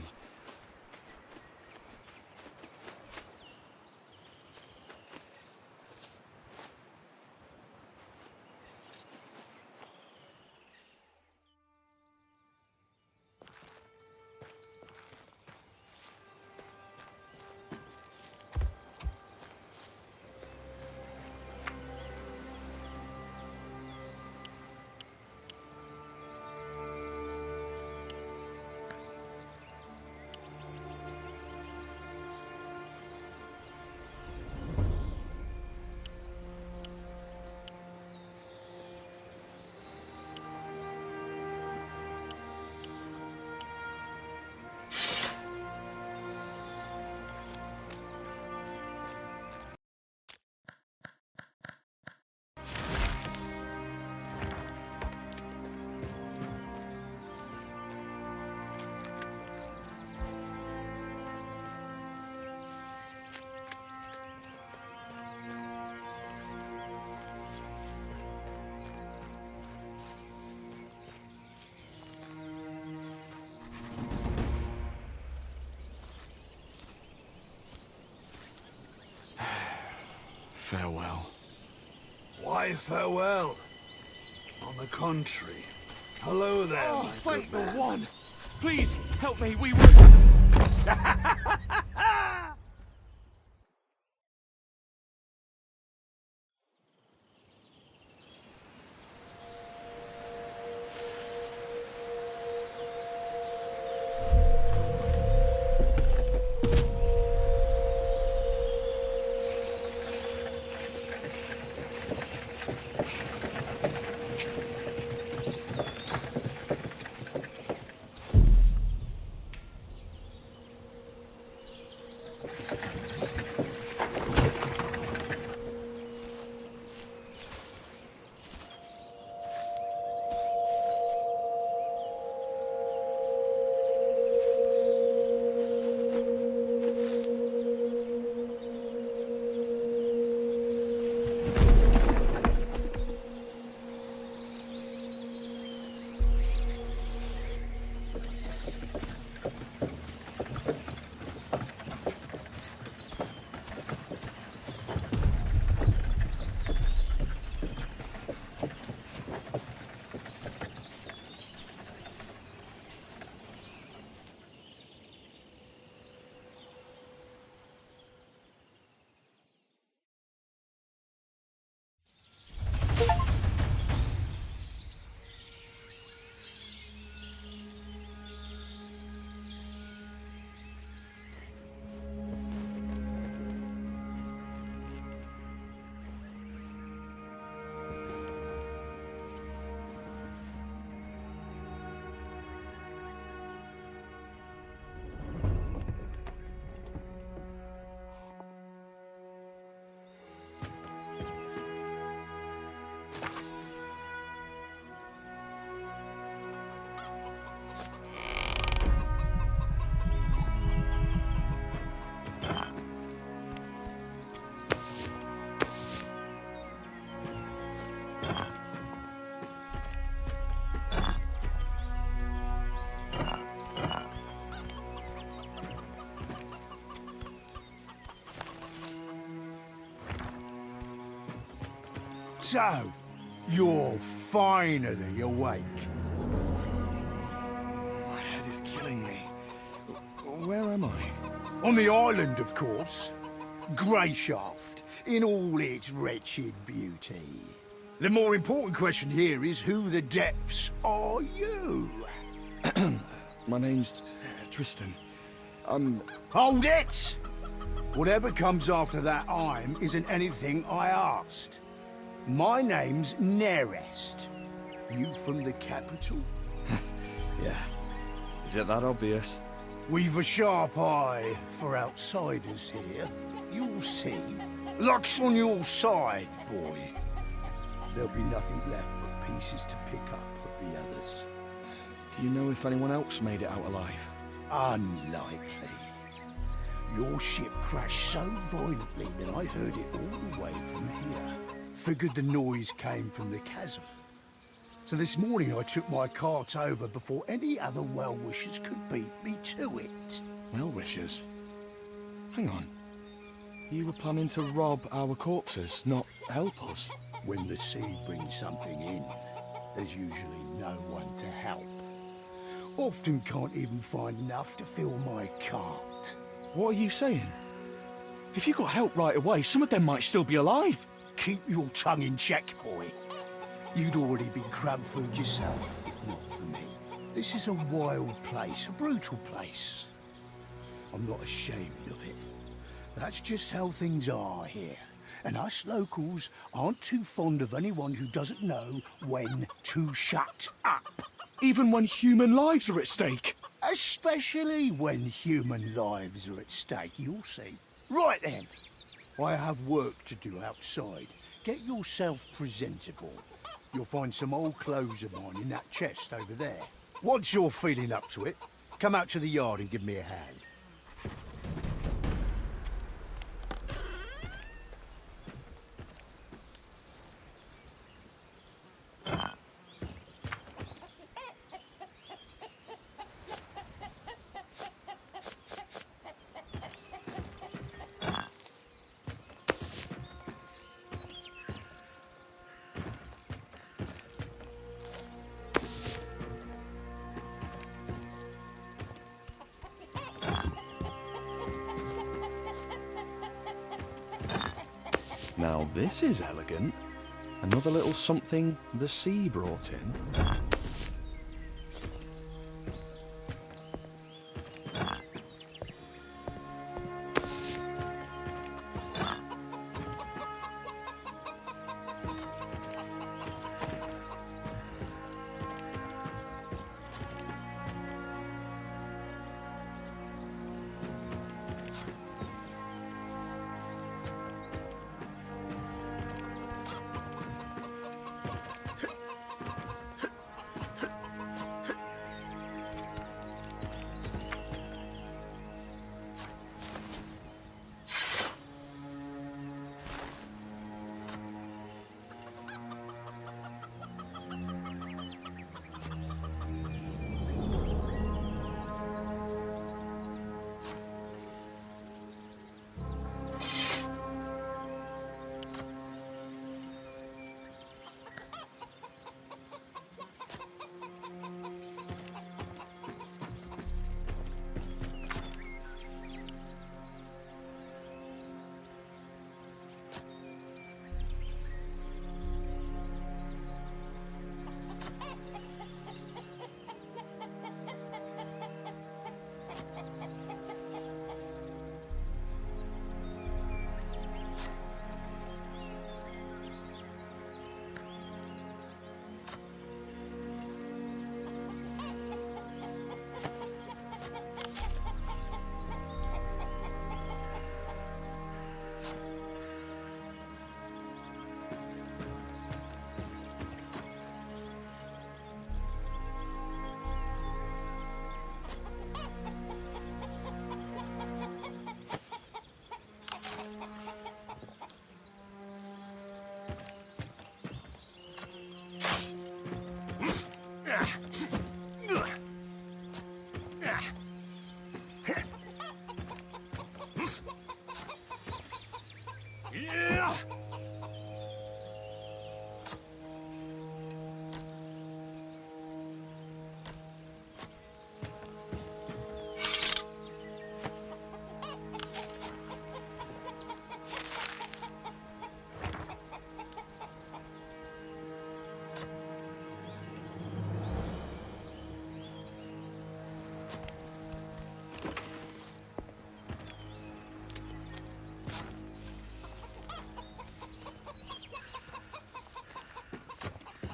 Farewell. Why farewell? On the contrary. Hello there, Oh, my thank good the man. one! Please, help me, we would... So, you're finally awake. My head is killing me. Where am I? On the island, of course. Greyshaft, in all its wretched beauty. The more important question here is who the depths are you? My name's Tristan. Hold it! Whatever comes after that I'm isn't anything I asked. My name's Nerest. You from the capital? Yeah. Is it that obvious? We've a sharp eye for outsiders here. You'll see. Luck's on your side, boy. There'll be nothing left but pieces to pick up of the others. Do you know if anyone else made it out alive? Unlikely. Your ship crashed so violently that I heard it all the way from here. Figured the noise came from the chasm. So this morning I took my cart over before any other well-wishers could beat me to it. Well-wishers? Hang on. You were planning to rob our corpses, not help us? When the sea brings something in, there's usually no one to help. Often can't even find enough to fill my cart. What are you saying? If you got help right away, some of them might still be alive. Keep your tongue in check, boy. You'd already been crab food yourself, if not for me. This is a wild place, a brutal place. I'm not ashamed of it. That's just how things are here. And us locals aren't too fond of anyone who doesn't know when to shut up. Even when human lives are at stake. Especially when human lives are at stake, you'll see. Right then. I have work to do outside. Get yourself presentable. You'll find some old clothes of mine in that chest over there. Once you're feeling up to it, come out to the yard and give me a hand. Now this is elegant. Another little something the sea brought in.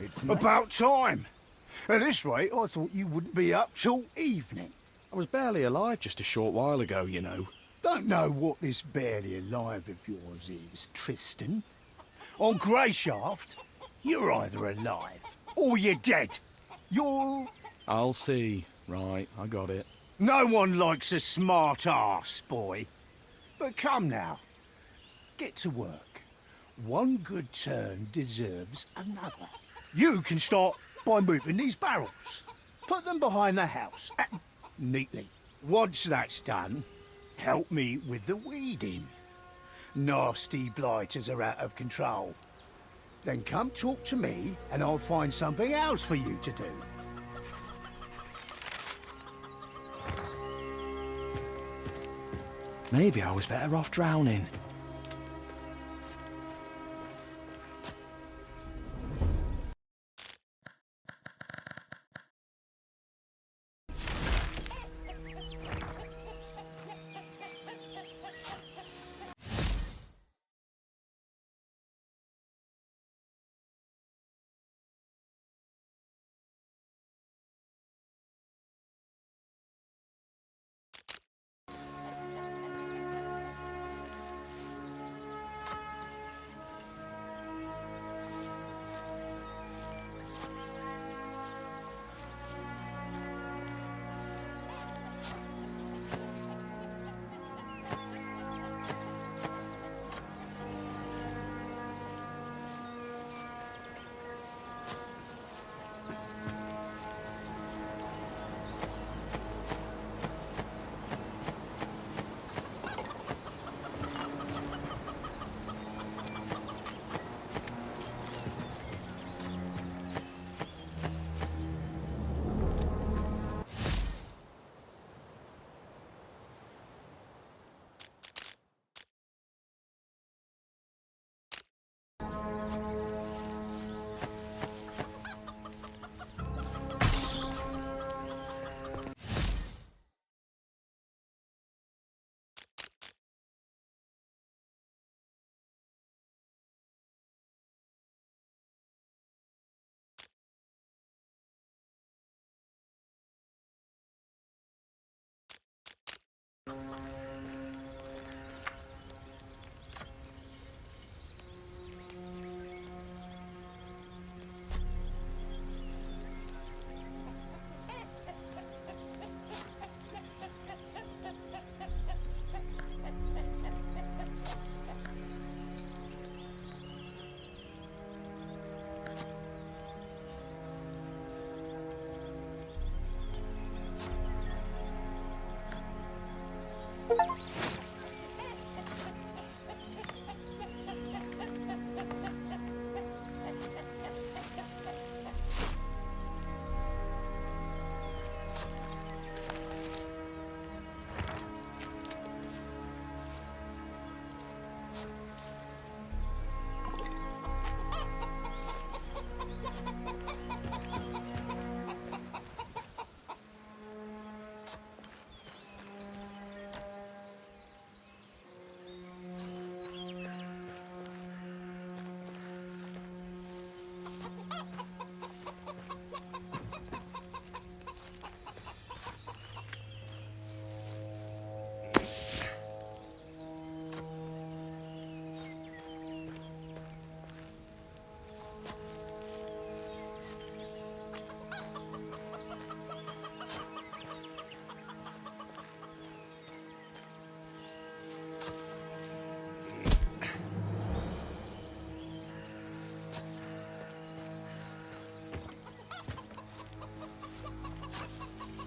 It's about time. At this rate, I thought you wouldn't be up till evening. I was barely alive just a short while ago, you know. Don't know what this barely alive of yours is, Tristan. On Greyshaft, you're either alive or you're dead. You're... I'll see. Right, I got it. No one likes a smart arse, boy. But come now. Get to work. One good turn deserves another. You can start by moving these barrels. Put them behind the house, neatly. Once that's done, help me with the weeding. Nasty blighters are out of control. Then come talk to me, and I'll find something else for you to do. Maybe I was better off drowning.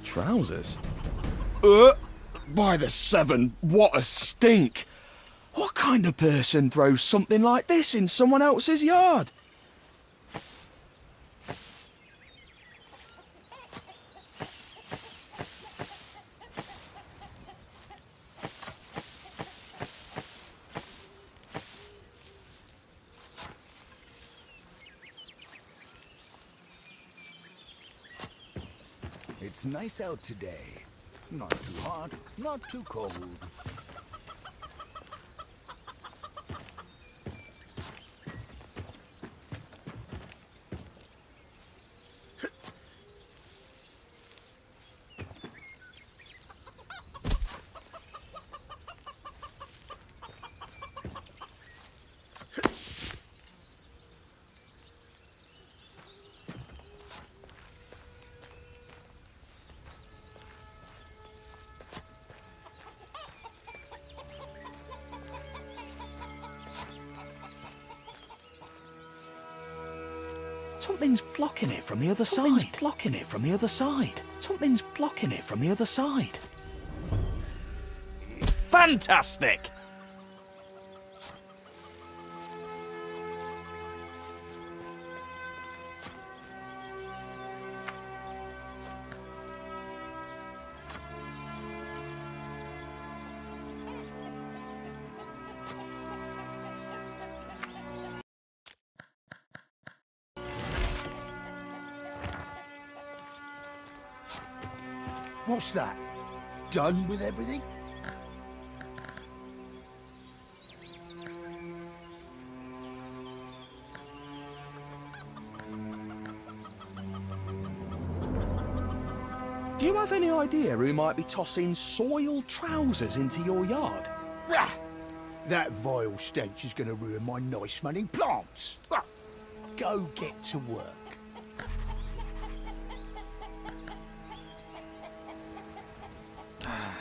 Trousers? By the seven, what a stink! What kind of person throws something like this in someone else's yard? It's nice out today. Not too hot, not too cold. Something's blocking it from the other side. Something's blocking it from the other side. Something's blocking it from the other side. Fantastic! What's that? Done with everything? Do you have any idea who might be tossing soiled trousers into your yard? Ah, that vile stench is going to ruin my nice-smelling plants. Ah, go get to work.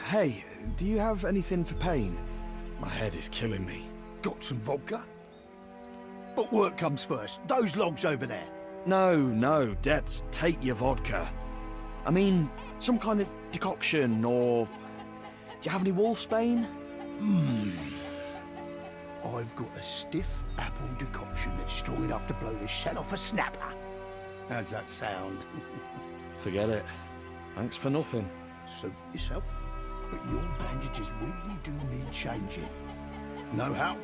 Hey, do you have anything for pain? My head is killing me. Got some vodka? But work comes first. Those logs over there. No, Debs, take your vodka. I mean, some kind of decoction, or... Do you have any wolfsbane? I've got a stiff apple decoction that's strong enough to blow the shell off a snapper. How's that sound? Forget it. Thanks for nothing. Suit yourself. But your bandages really do need changing. Know how?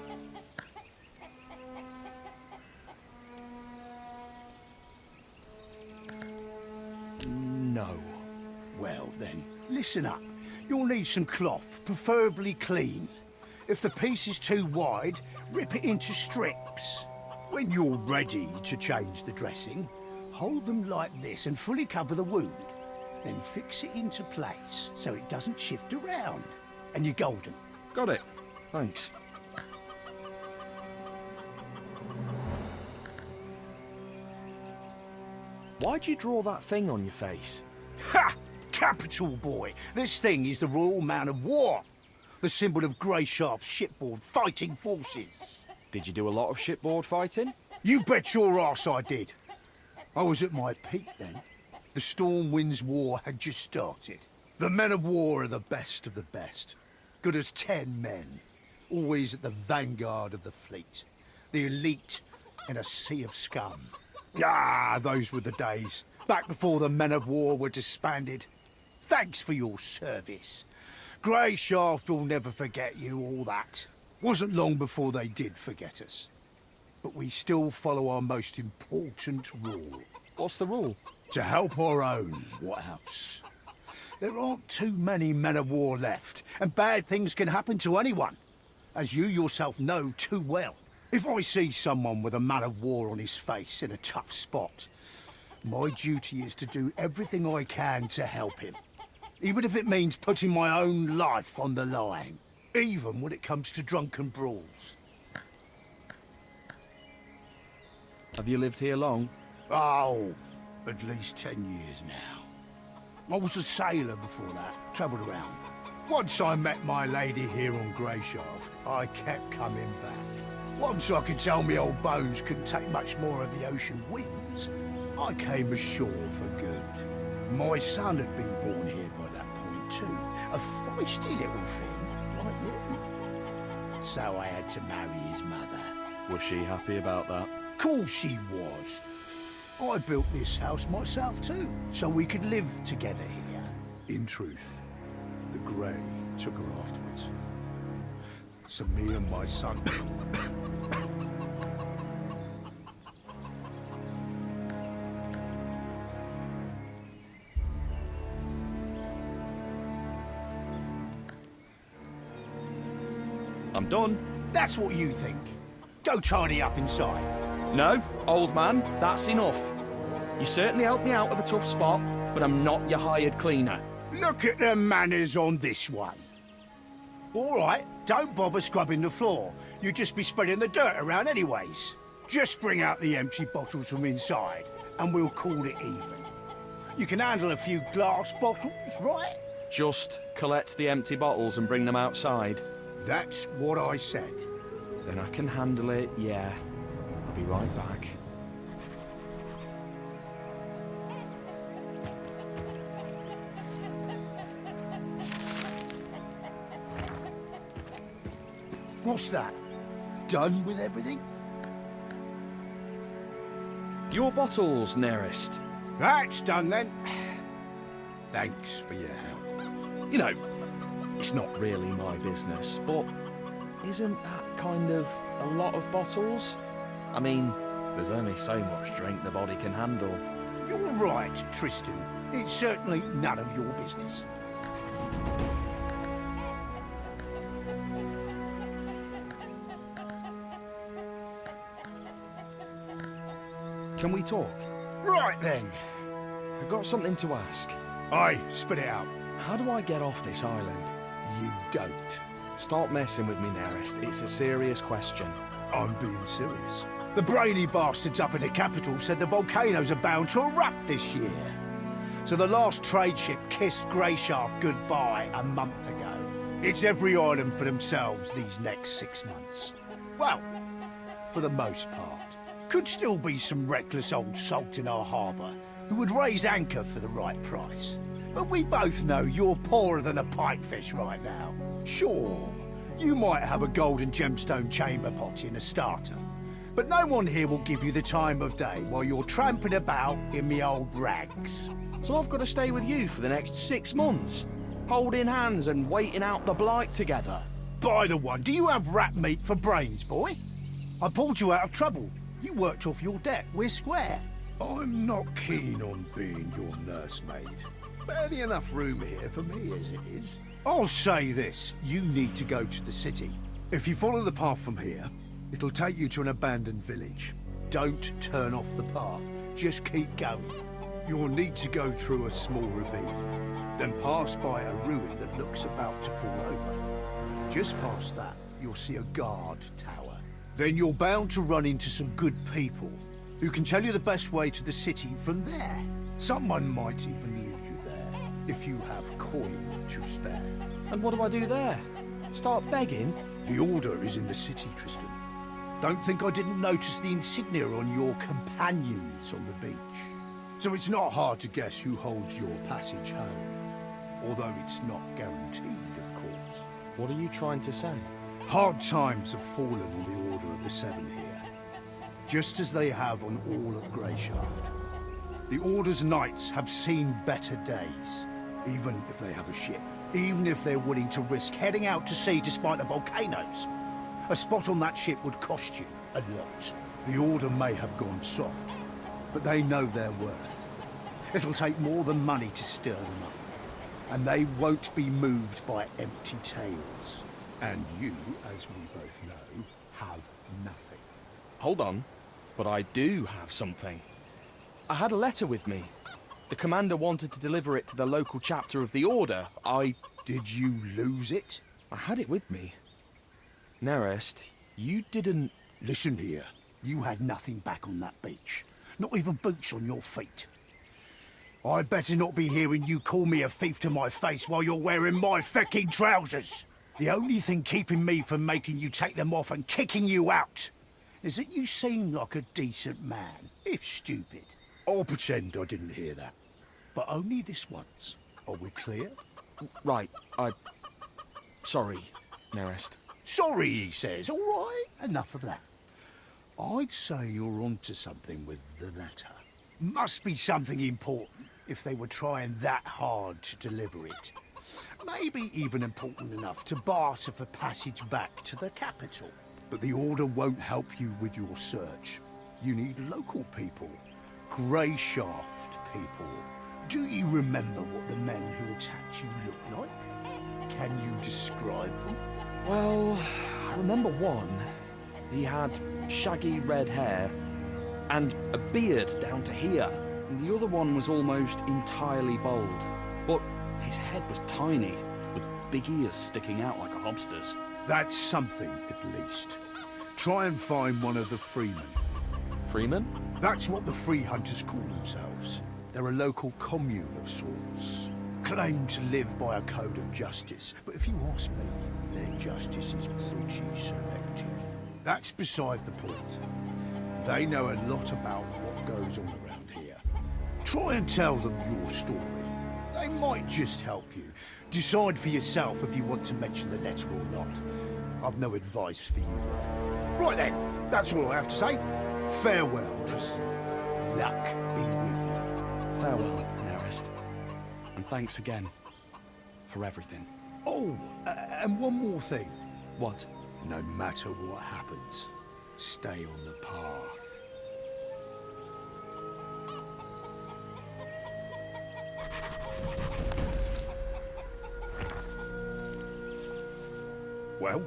No. Well then, listen up. You'll need some cloth, preferably clean. If the piece is too wide, rip it into strips. When you're ready to change the dressing, hold them like this and fully cover the wound. Then fix it into place so it doesn't shift around. And you're golden. Got it. Thanks. Why'd you draw that thing on your face? Ha! Capital, boy. This thing is the Royal Man of War. The symbol of Greysharp's shipboard fighting forces. Did you do a lot of shipboard fighting? You bet your arse I did. I was at my peak then. The Stormwind's War had just started. The men of war are the best of the best. Good as 10 men. Always at the vanguard of the fleet. The elite in a sea of scum. Ah, those were the days. Back before the men of war were disbanded. Thanks for your service. Greyshaft will never forget you, all that. Wasn't long before they did forget us. But we still follow our most important rule. What's the rule? To help our own, what else? There aren't too many men of war left, and bad things can happen to anyone, as you yourself know too well. If I see someone with a man of war on his face in a tough spot, my duty is to do everything I can to help him, even if it means putting my own life on the line, even when it comes to drunken brawls. Have you lived here long? Oh, at least 10 years now. I was a sailor before that, travelled around. Once I met my lady here on Greyshaft, I kept coming back. Once I could tell me old bones couldn't take much more of the ocean winds, I came ashore for good. My son had been born here by that point too, a feisty little thing, like you. So I had to marry his mother. Was she happy about that? Course she was. I built this house myself too, so we could live together here. In truth, the Grey took her afterwards. So me and my son... I'm done. That's what you think. Go tidy up inside. No, old man, that's enough. You certainly helped me out of a tough spot, but I'm not your hired cleaner. Look at the manners on this one. All right, don't bother scrubbing the floor. You'd just be spreading the dirt around anyways. Just bring out the empty bottles from inside, and we'll call it even. You can handle a few glass bottles, right? Just collect the empty bottles and bring them outside. That's what I said. Then I can handle it, yeah. I'll be right back. What's that? Done with everything? Your bottles, Nerest. That's done then. Thanks for your help. You know, it's not really my business, but isn't that kind of a lot of bottles? I mean, there's only so much drink the body can handle. You're right, Tristan. It's certainly none of your business. Can we talk? Right then. I've got something to ask. Aye, spit it out. How do I get off this island? You don't. Stop messing with me, Nerest. It's a serious question. I'm being serious. The brainy bastards up in the capital said the volcanoes are bound to erupt this year. So the last trade ship kissed Greyshark goodbye a month ago. It's every island for themselves these next 6 months. Well, for the most part. Could still be some reckless old salt in our harbour who would raise anchor for the right price. But we both know you're poorer than a pipefish right now. Sure, you might have a golden gemstone chamber pot in a starter, but no one here will give you the time of day while you're tramping about in me old rags. So I've got to stay with you for the next 6 months, holding hands and waiting out the blight together. By the one, do you have rat meat for brains, boy? I pulled you out of trouble. You worked off your debt. We're square. I'm not keen on being your nursemaid. Barely enough room here for me as it is. I'll say this. You need to go to the city. If you follow the path from here, it'll take you to an abandoned village. Don't turn off the path. Just keep going. You'll need to go through a small ravine, then pass by a ruin that looks about to fall over. Just past that, you'll see a guard tower. Then you're bound to run into some good people who can tell you the best way to the city from there. Someone might even lead you there if you have coin to spare. And what do I do there? Start begging? The Order is in the city, Tristan. Don't think I didn't notice the insignia on your companions on the beach. So it's not hard to guess who holds your passage home. Although it's not guaranteed, of course. What are you trying to say? Hard times have fallen on the Order of the Seven here, just as they have on all of Greyshaft. The Order's knights have seen better days, even if they have a ship, even if they're willing to risk heading out to sea despite the volcanoes. A spot on that ship would cost you a lot. The Order may have gone soft, but they know their worth. It'll take more than money to stir them up, and they won't be moved by empty tales. And you, as we both know, have nothing. Hold on, but I do have something. I had a letter with me. The commander wanted to deliver it to the local chapter of the Order. Did you lose it? I had it with me. Nerest, you didn't... Listen here. You had nothing back on that beach. Not even boots on your feet. I'd better not be hearing you call me a thief to my face while you're wearing my fecking trousers. The only thing keeping me from making you take them off and kicking you out is that you seem like a decent man, if stupid. I'll pretend I didn't hear that. But only this once. Are we clear? Right, Sorry, Nerest. Sorry, he says. All right, enough of that. I'd say you're onto something with the letter. Must be something important if they were trying that hard to deliver it. Maybe even important enough to barter for passage back to the capital. But the Order won't help you with your search. You need local people. Greyshaft people. Do you remember what the men who attacked you look like? Can you describe them? Well, I remember one. He had shaggy red hair and a beard down to here. And the other one was almost entirely bald. But his head was tiny, with big ears sticking out like a hobster's. That's something, at least. Try and find one of the freemen. Freemen? That's what the free hunters call themselves. They're a local commune of sorts. Claim to live by a code of justice, but if you ask me, their justice is pretty selective. That's beside the point. They know a lot about what goes on around here. Try and tell them your story. They might just help you. Decide for yourself if you want to mention the letter or not. I've no advice for you. Right then, that's all I have to say. Farewell, Tristan. Luck be with you. Farewell, Nerest. And thanks again for everything. Oh, and one more thing. What? No matter what happens, stay on the path. Well?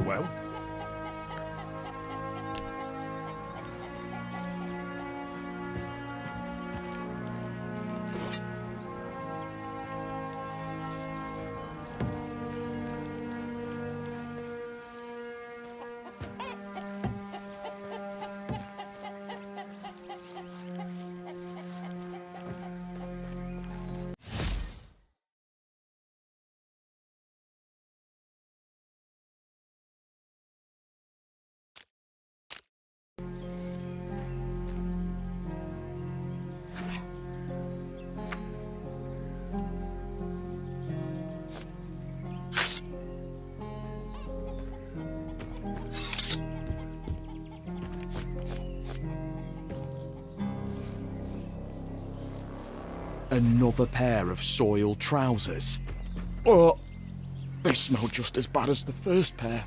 Well? Another pair of soiled trousers. Oh, they smell just as bad as the first pair.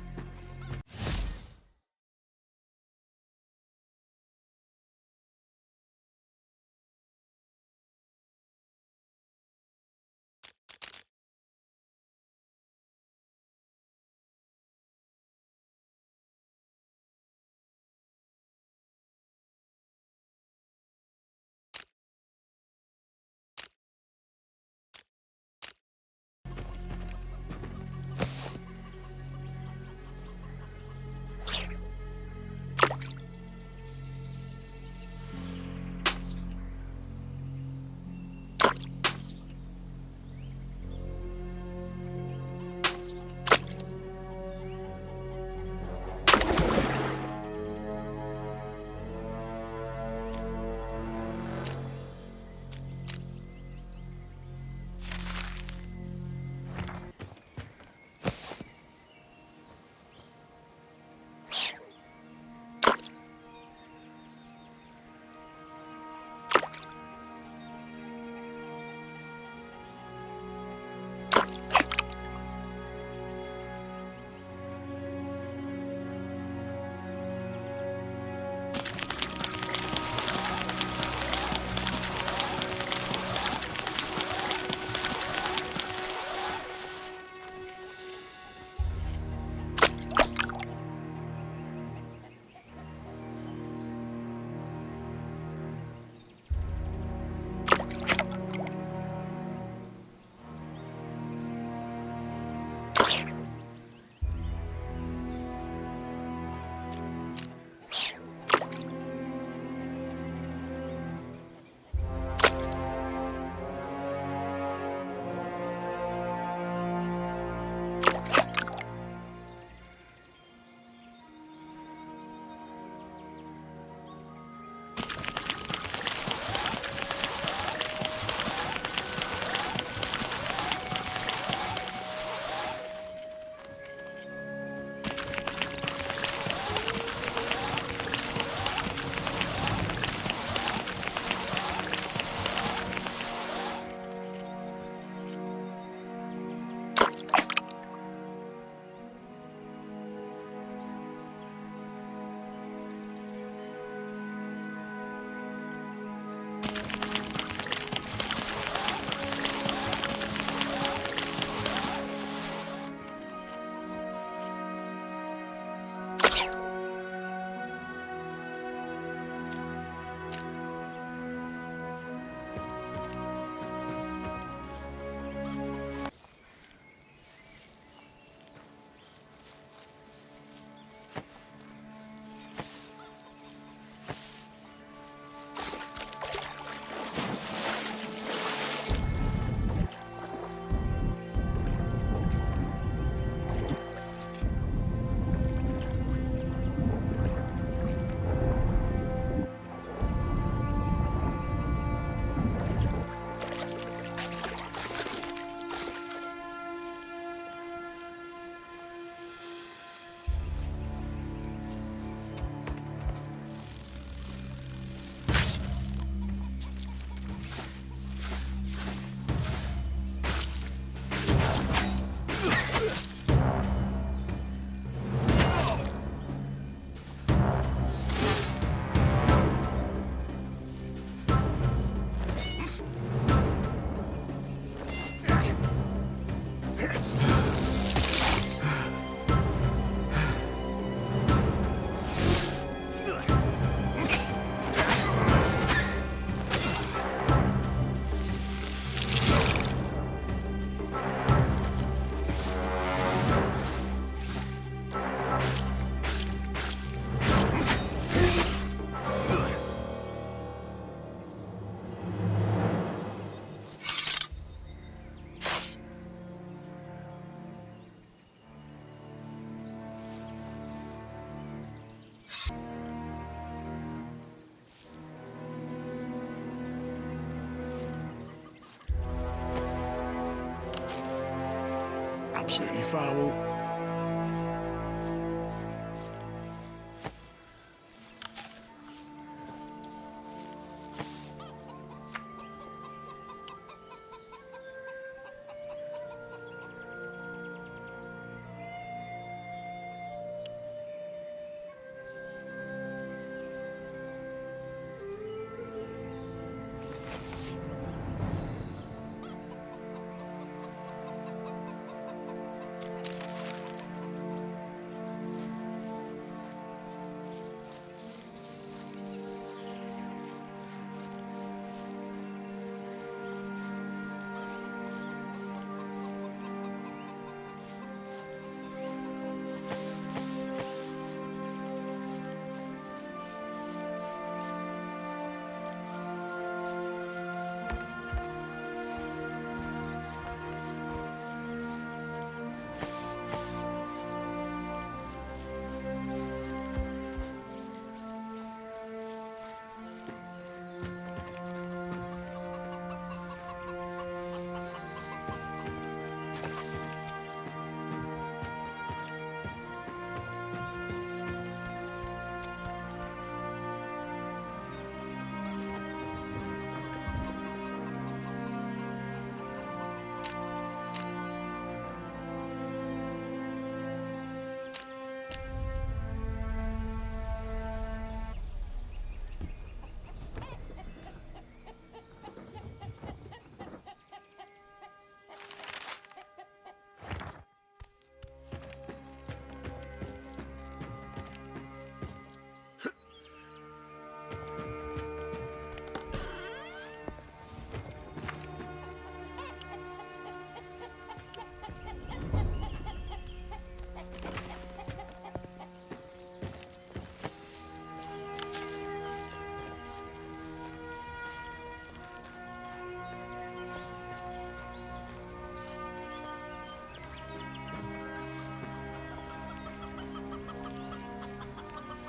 absolutely foul.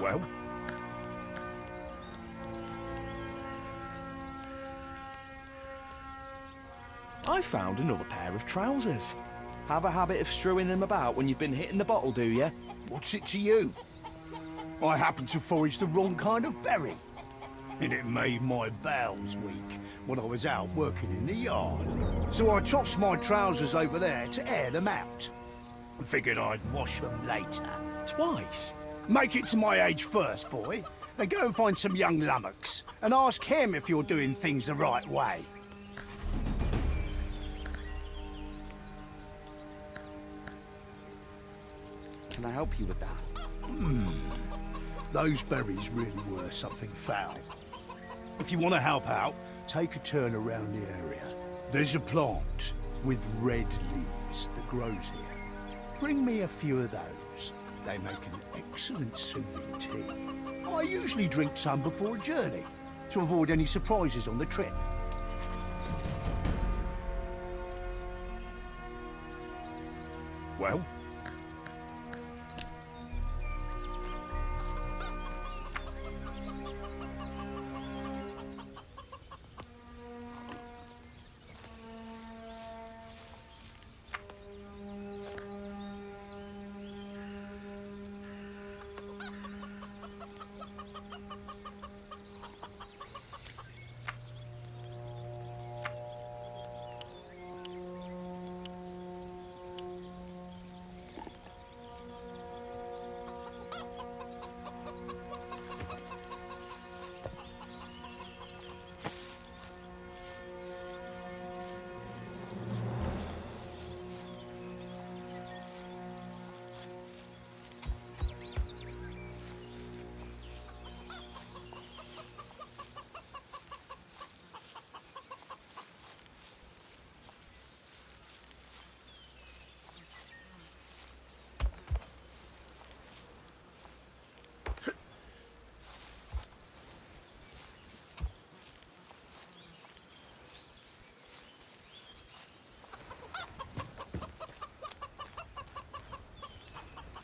Well? I found another pair of trousers. Have a habit of strewing them about when you've been hitting the bottle, do you? What's it to you? I happened to forage the wrong kind of berry, and it made my bowels weak when I was out working in the yard. So I tossed my trousers over there to air them out. I figured I'd wash them later. Twice? Make it to my age first, boy. Then go and find some young lummocks and ask him if you're doing things the right way. Can I help you with that? Those berries really were something foul. If you want to help out, take a turn around the area. There's a plant with red leaves that grows here. Bring me a few of those. They make an excellent soothing tea. I usually drink some before a journey, to avoid any surprises on the trip. Well?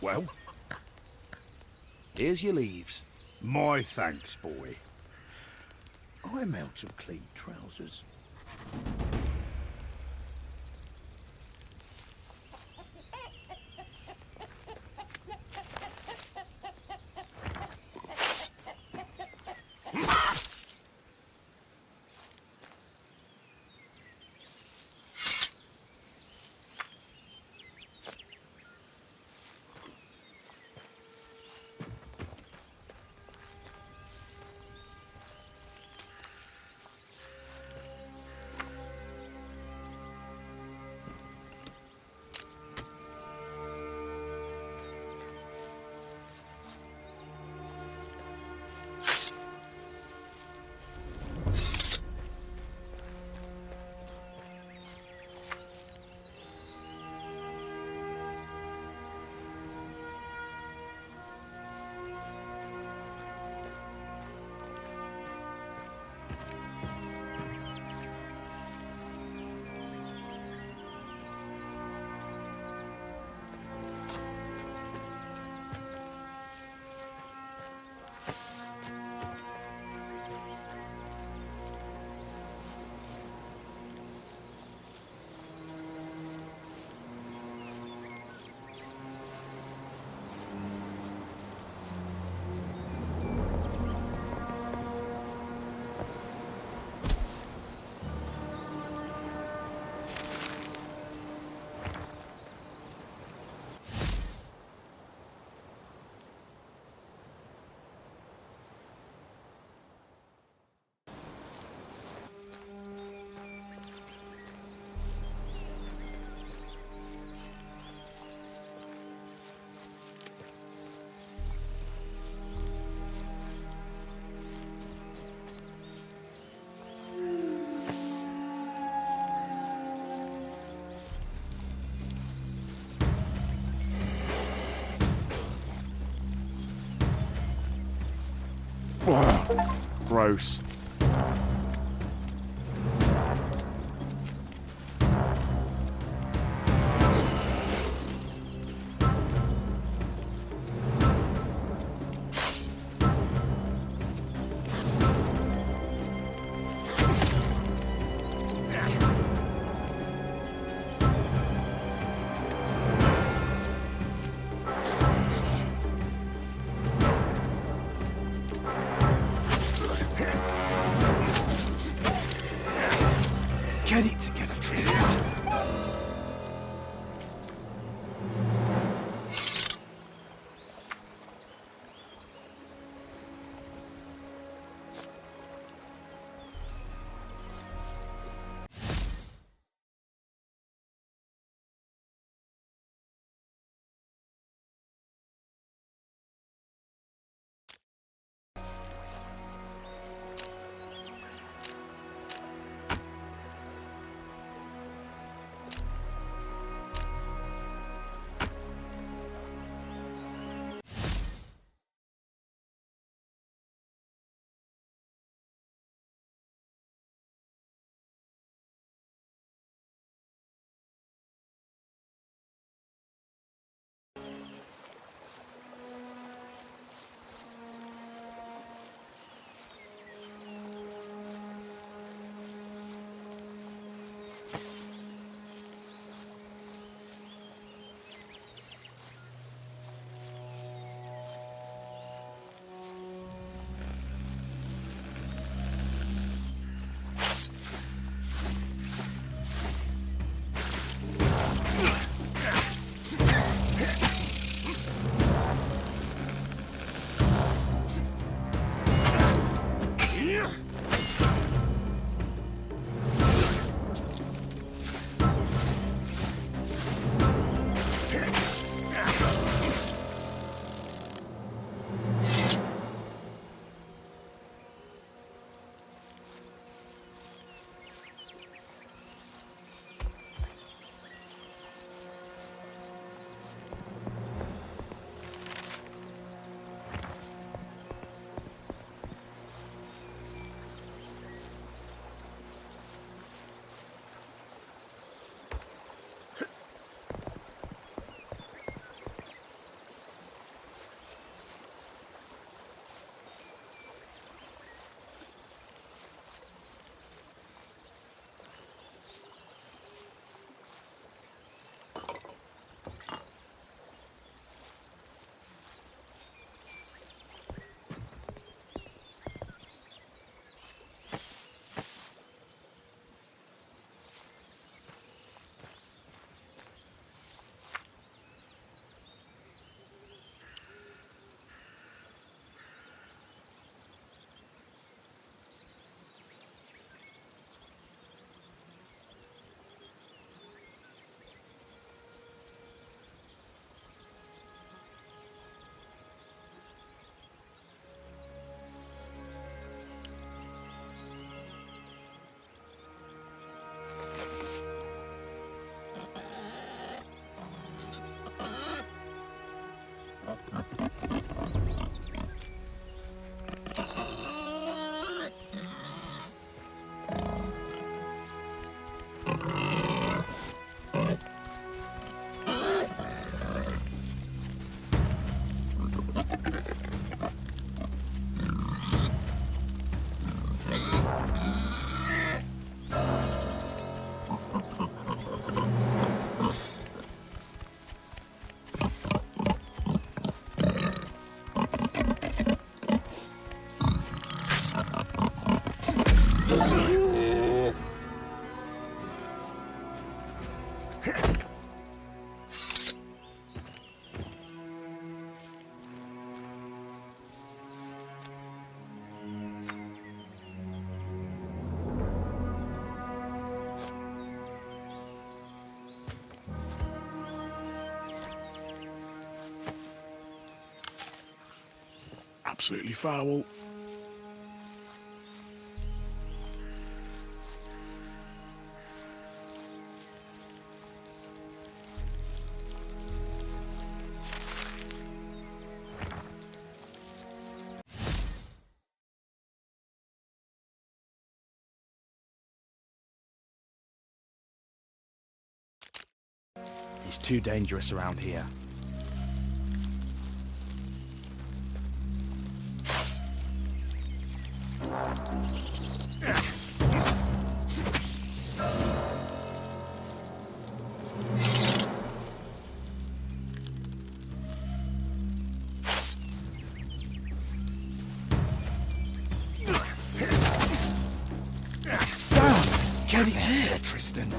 Well? Here's your leaves. My thanks, boy. I'm out of clean trousers. Gross. Get it together, Tristan. Absolutely foul. It's too dangerous around here. Get it here, Tristan.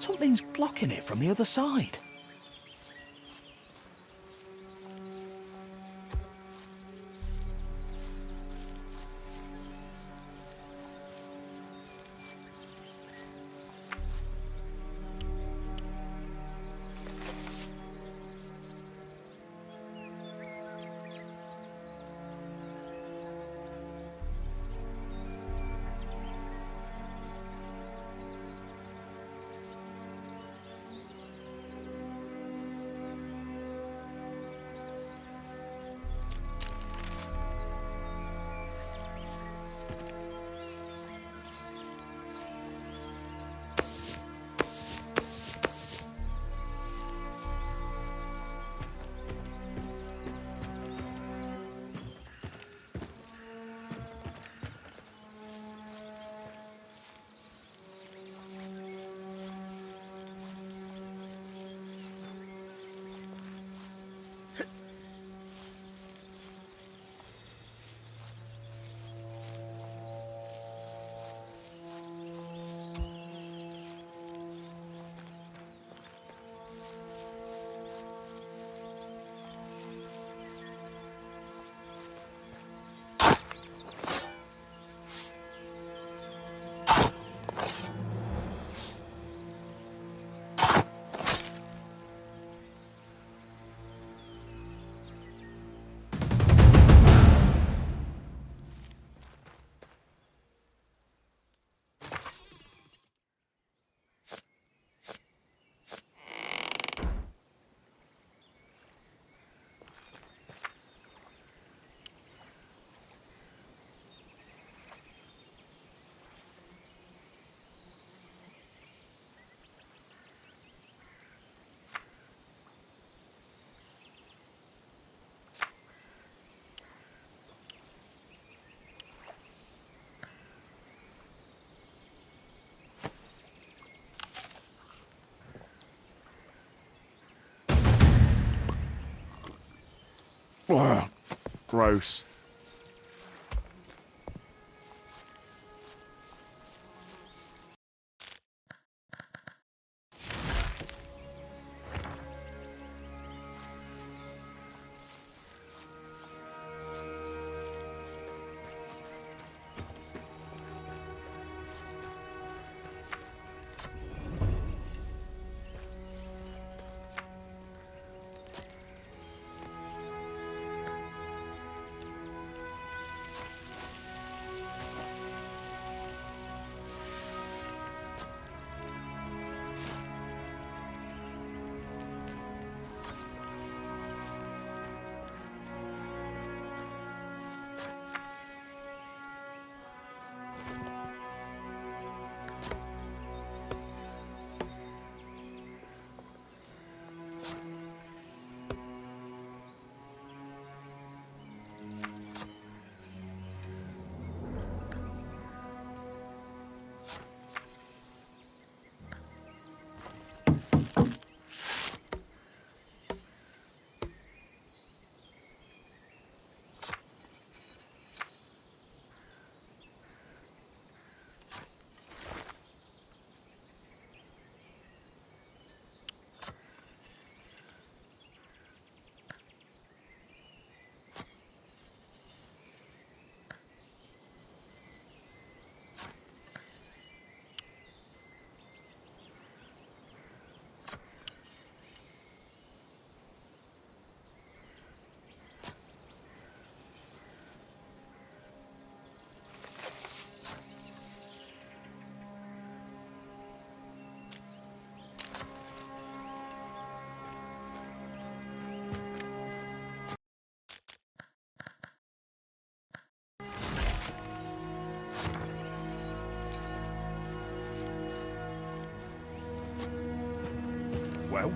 Something's blocking it from the other side. Ugh, gross. Well?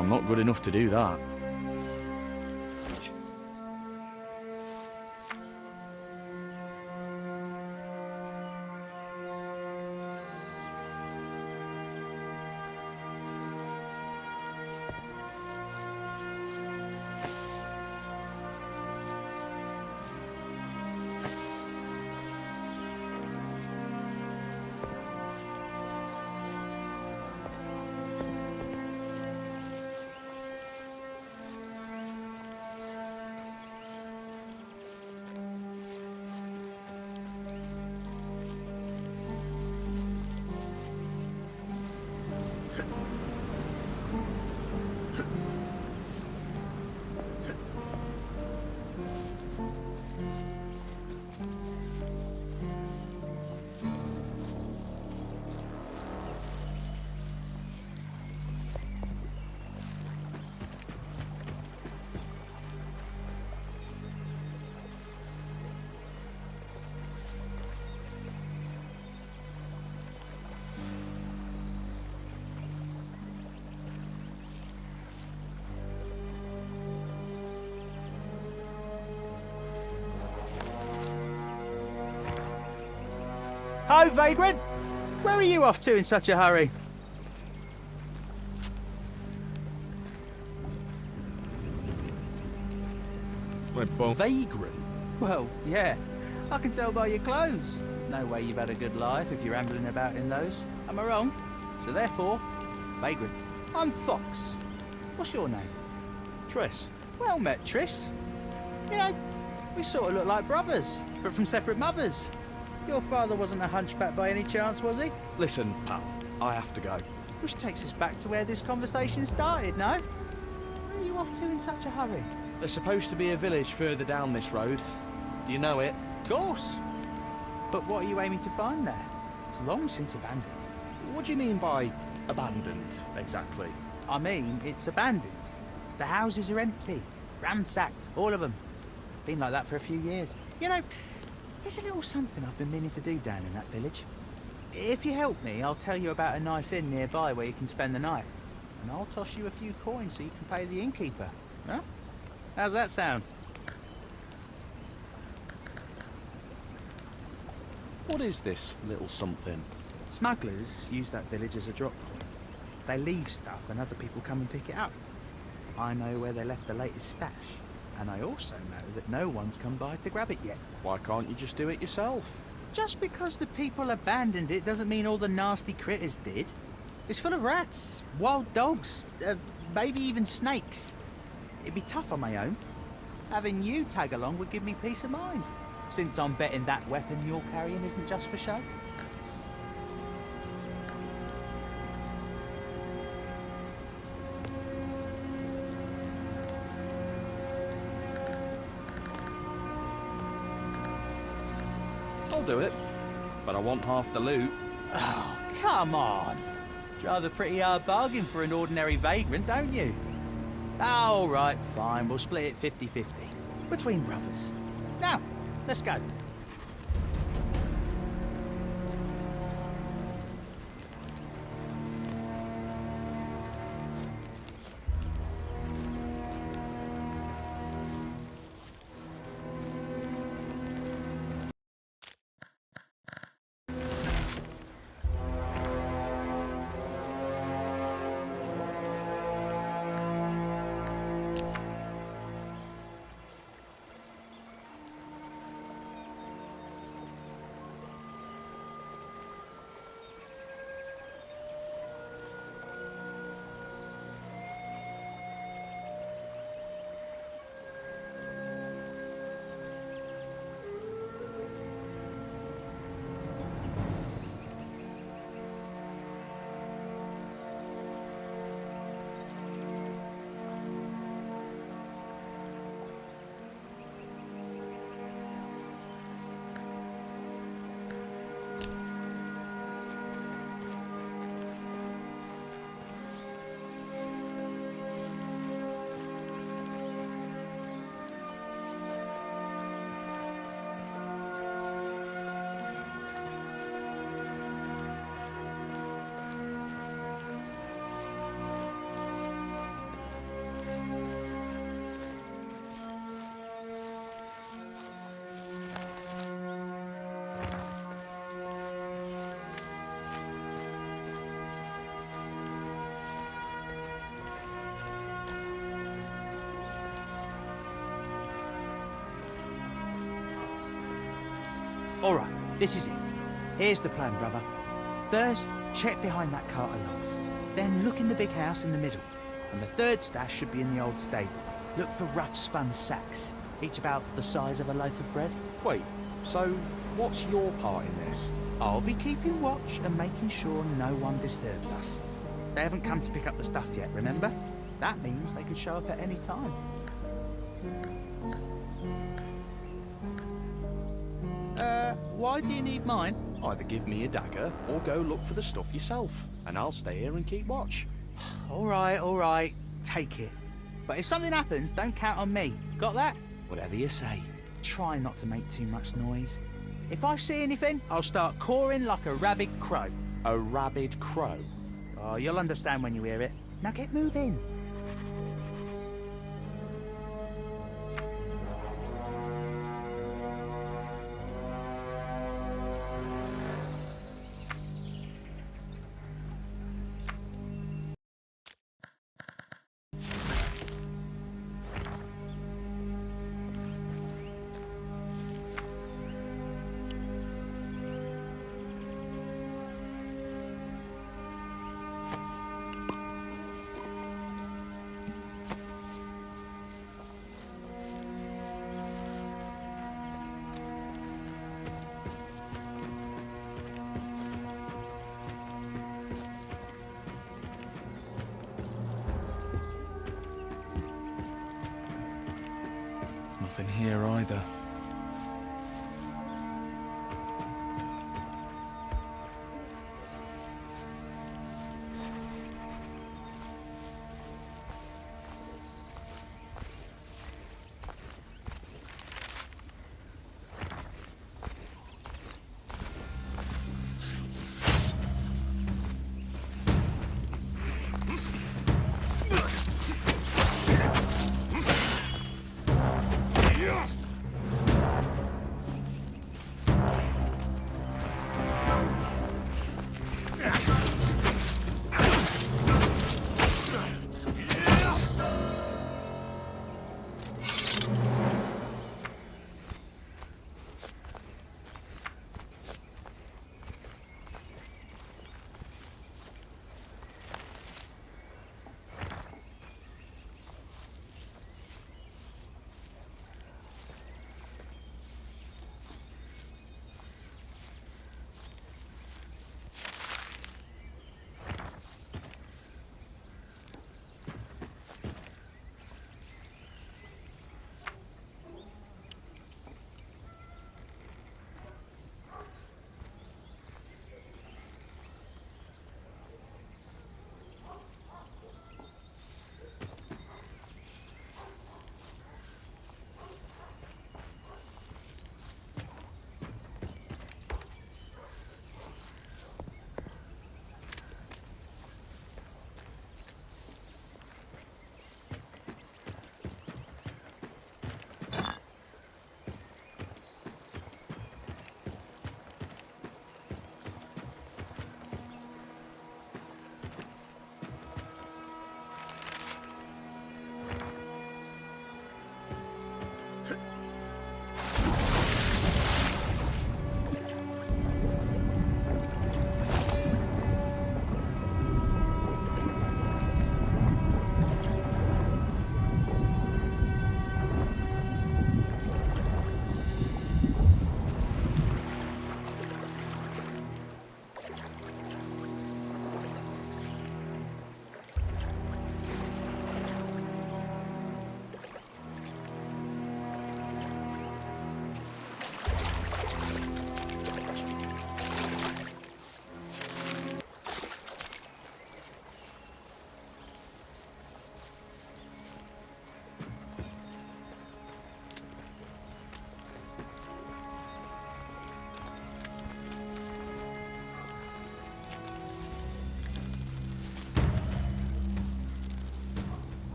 I'm not good enough to do that. Hi, Vagrant! Where are you off to in such a hurry? Vagrant? Well, yeah. I can tell by your clothes. No way you've had a good life if you're ambling about in those. Am I wrong? So therefore, Vagrant. I'm Fox. What's your name? Triss. Well met, Triss. You know, we sort of look like brothers, but from separate mothers. Your father wasn't a hunchback by any chance, was he? Listen, pal, I have to go. Which takes us back to where this conversation started, no? Where are you off to in such a hurry? There's supposed to be a village further down this road. Do you know it? Of course. But what are you aiming to find there? It's long since abandoned. What do you mean by abandoned, exactly? I mean, it's abandoned. The houses are empty, ransacked, all of them. Been like that for a few years. You know, there's a little something I've been meaning to do down in that village. If you help me, I'll tell you about a nice inn nearby where you can spend the night. And I'll toss you a few coins so you can pay the innkeeper. Huh? How's that sound? What is this little something? Smugglers use that village as a drop point. They leave stuff and other people come and pick it up. I know where they left the latest stash. And I also know that no one's come by to grab it yet. Why can't you just do it yourself? Just because the people abandoned it doesn't mean all the nasty critters did. It's full of rats, wild dogs, maybe even snakes. It'd be tough on my own. Having you tag along would give me peace of mind, since I'm betting that weapon you're carrying isn't just for show. I'll do it, but I want half the loot. Oh, come on. Drive a pretty hard bargain for an ordinary vagrant, don't you? All right, fine. We'll split it 50-50. Between brothers. Now, let's go. All right, this is it. Here's the plan, brother. First, check behind that cart of logs. Then look in the big house in the middle. And the third stash should be in the old stable. Look for rough spun sacks, each about the size of a loaf of bread. Wait, so what's your part in this? I'll be keeping watch and making sure no one disturbs us. They haven't come to pick up the stuff yet, remember? That means they could show up at any time. Why do you need mine? Either give me a dagger or go look for the stuff yourself, and I'll stay here and keep watch. All right. Take it. But if something happens, don't count on me. Got that? Whatever you say. Try not to make too much noise. If I see anything, I'll start cawing like a rabid crow. A rabid crow? Oh, you'll understand when you hear it. Now get moving. Nothing here either.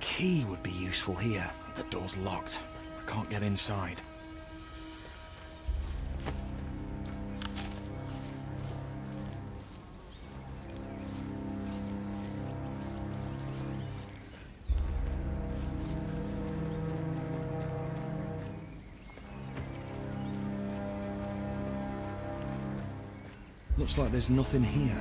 key would be useful here. The door's locked. I can't get inside. Looks like there's nothing here.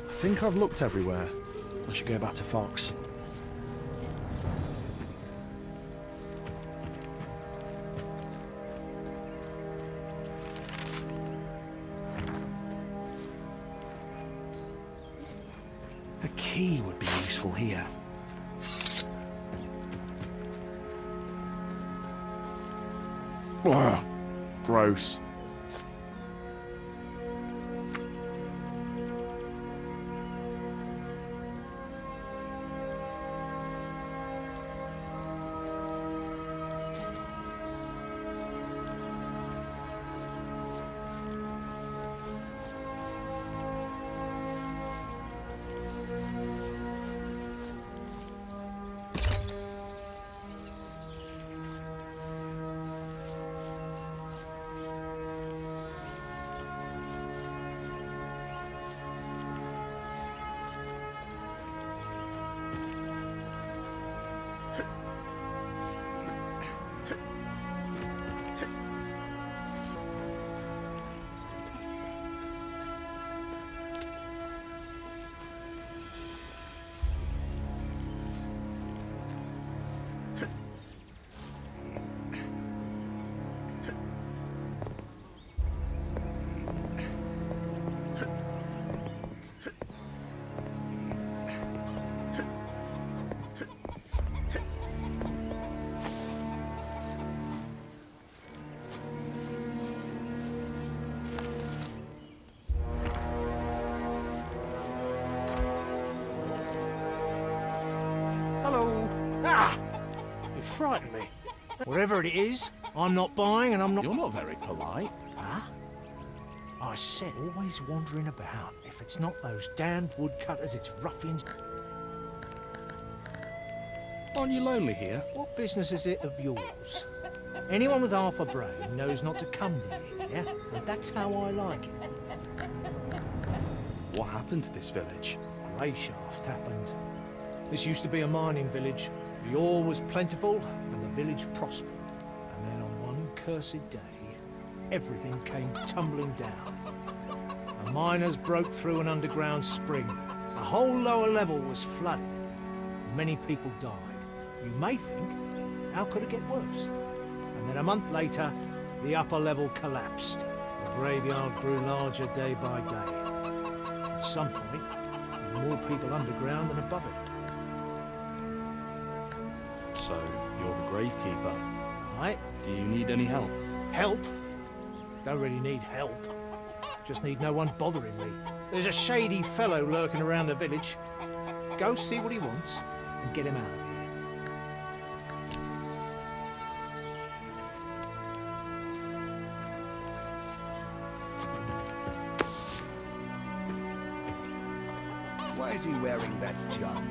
I think I've looked everywhere. I should go back to Fox. A key would be useful here. Ugh, gross. Frighten me. Whatever it is, I'm not buying and I'm not... You're not very polite. Huh? I said always wandering about. If it's not those damned woodcutters, it's ruffians. Aren't you lonely here? What business is it of yours? Anyone with half a brain knows not to come near here, and that's how I like it. What happened to this village? Grey Shaft happened. This used to be a mining village. The ore was plentiful, and the village prospered. And then on one cursed day, everything came tumbling down. The miners broke through an underground spring. The whole lower level was flooded. Many people died. You may think, how could it get worse? And then a month later, the upper level collapsed. The graveyard grew larger day by day. At some point, there were more people underground than above it. So, you're the gravekeeper. Right. Do you need any help? Help? Don't really need help. Just need no one bothering me. There's a shady fellow lurking around the village. Go see what he wants and get him out of here. Why is he wearing that jug?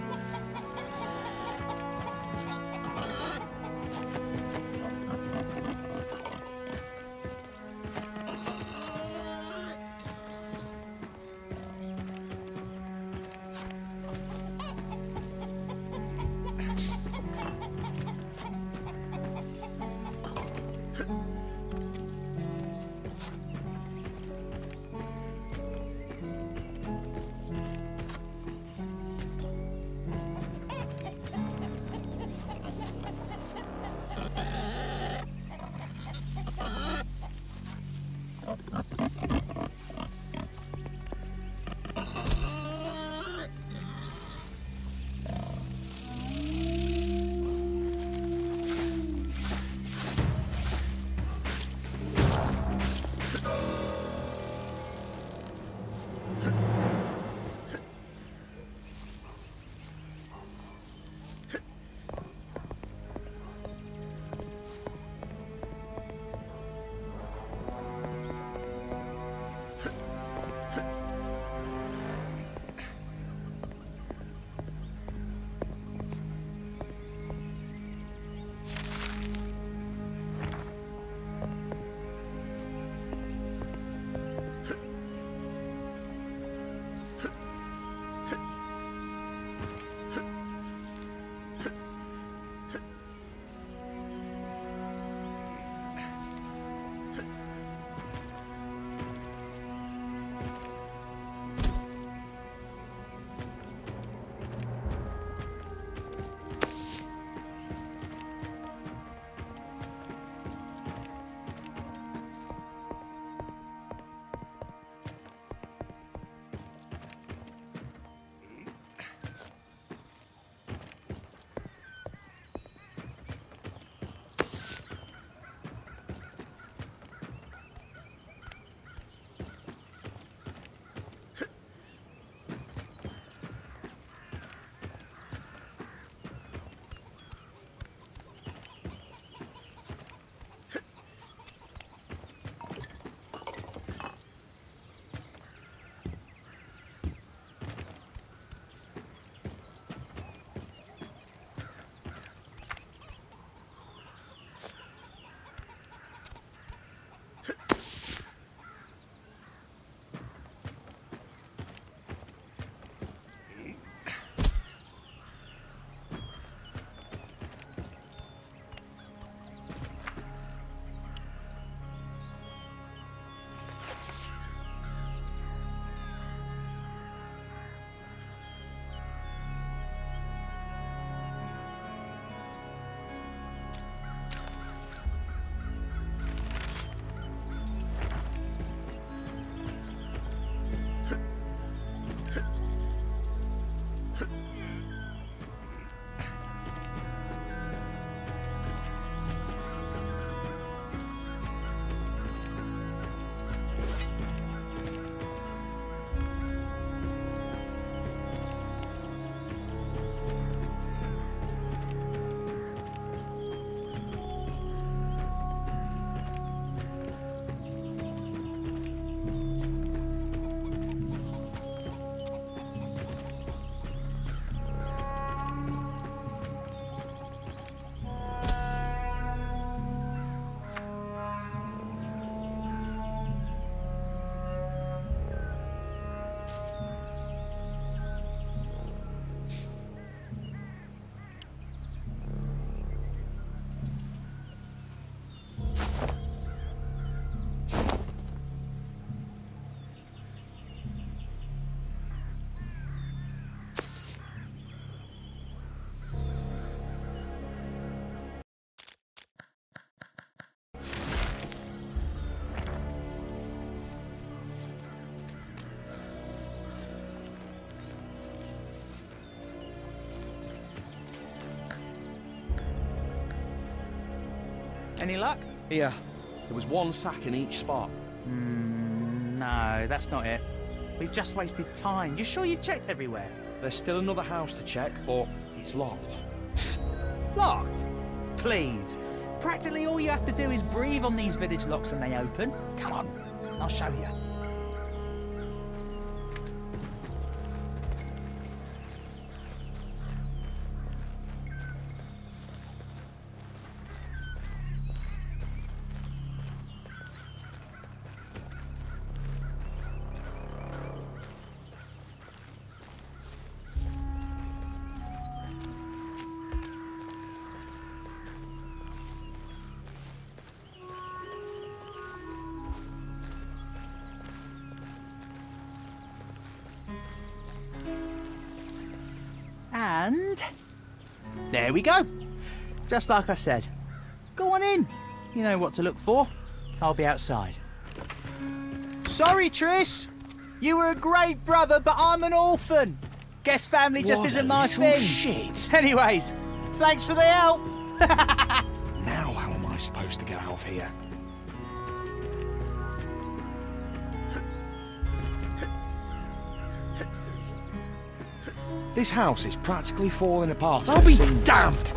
Any luck? Here. There was one sack in each spot. No, that's not it. We've just wasted time. You sure you've checked everywhere? There's still another house to check, but it's locked. Locked? Please. Practically all you have to do is breathe on these village locks and they open. Come on, I'll show you. And there we go. Just like I said. Go on in. You know what to look for. I'll be outside. Sorry, Triss. You were a great brother, but I'm an orphan. Guess family just What isn't a my little thing. shit. Anyways, thanks for the help. Now how am I supposed to get out of here? This house is practically falling apart. I'll be damned!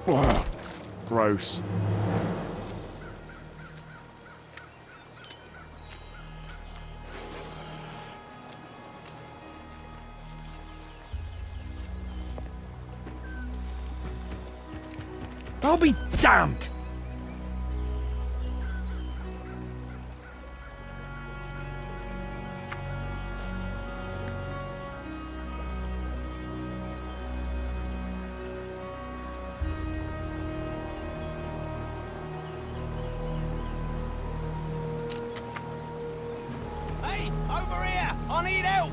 Ugh, gross. I'll be damned! Hey, over here! I need help!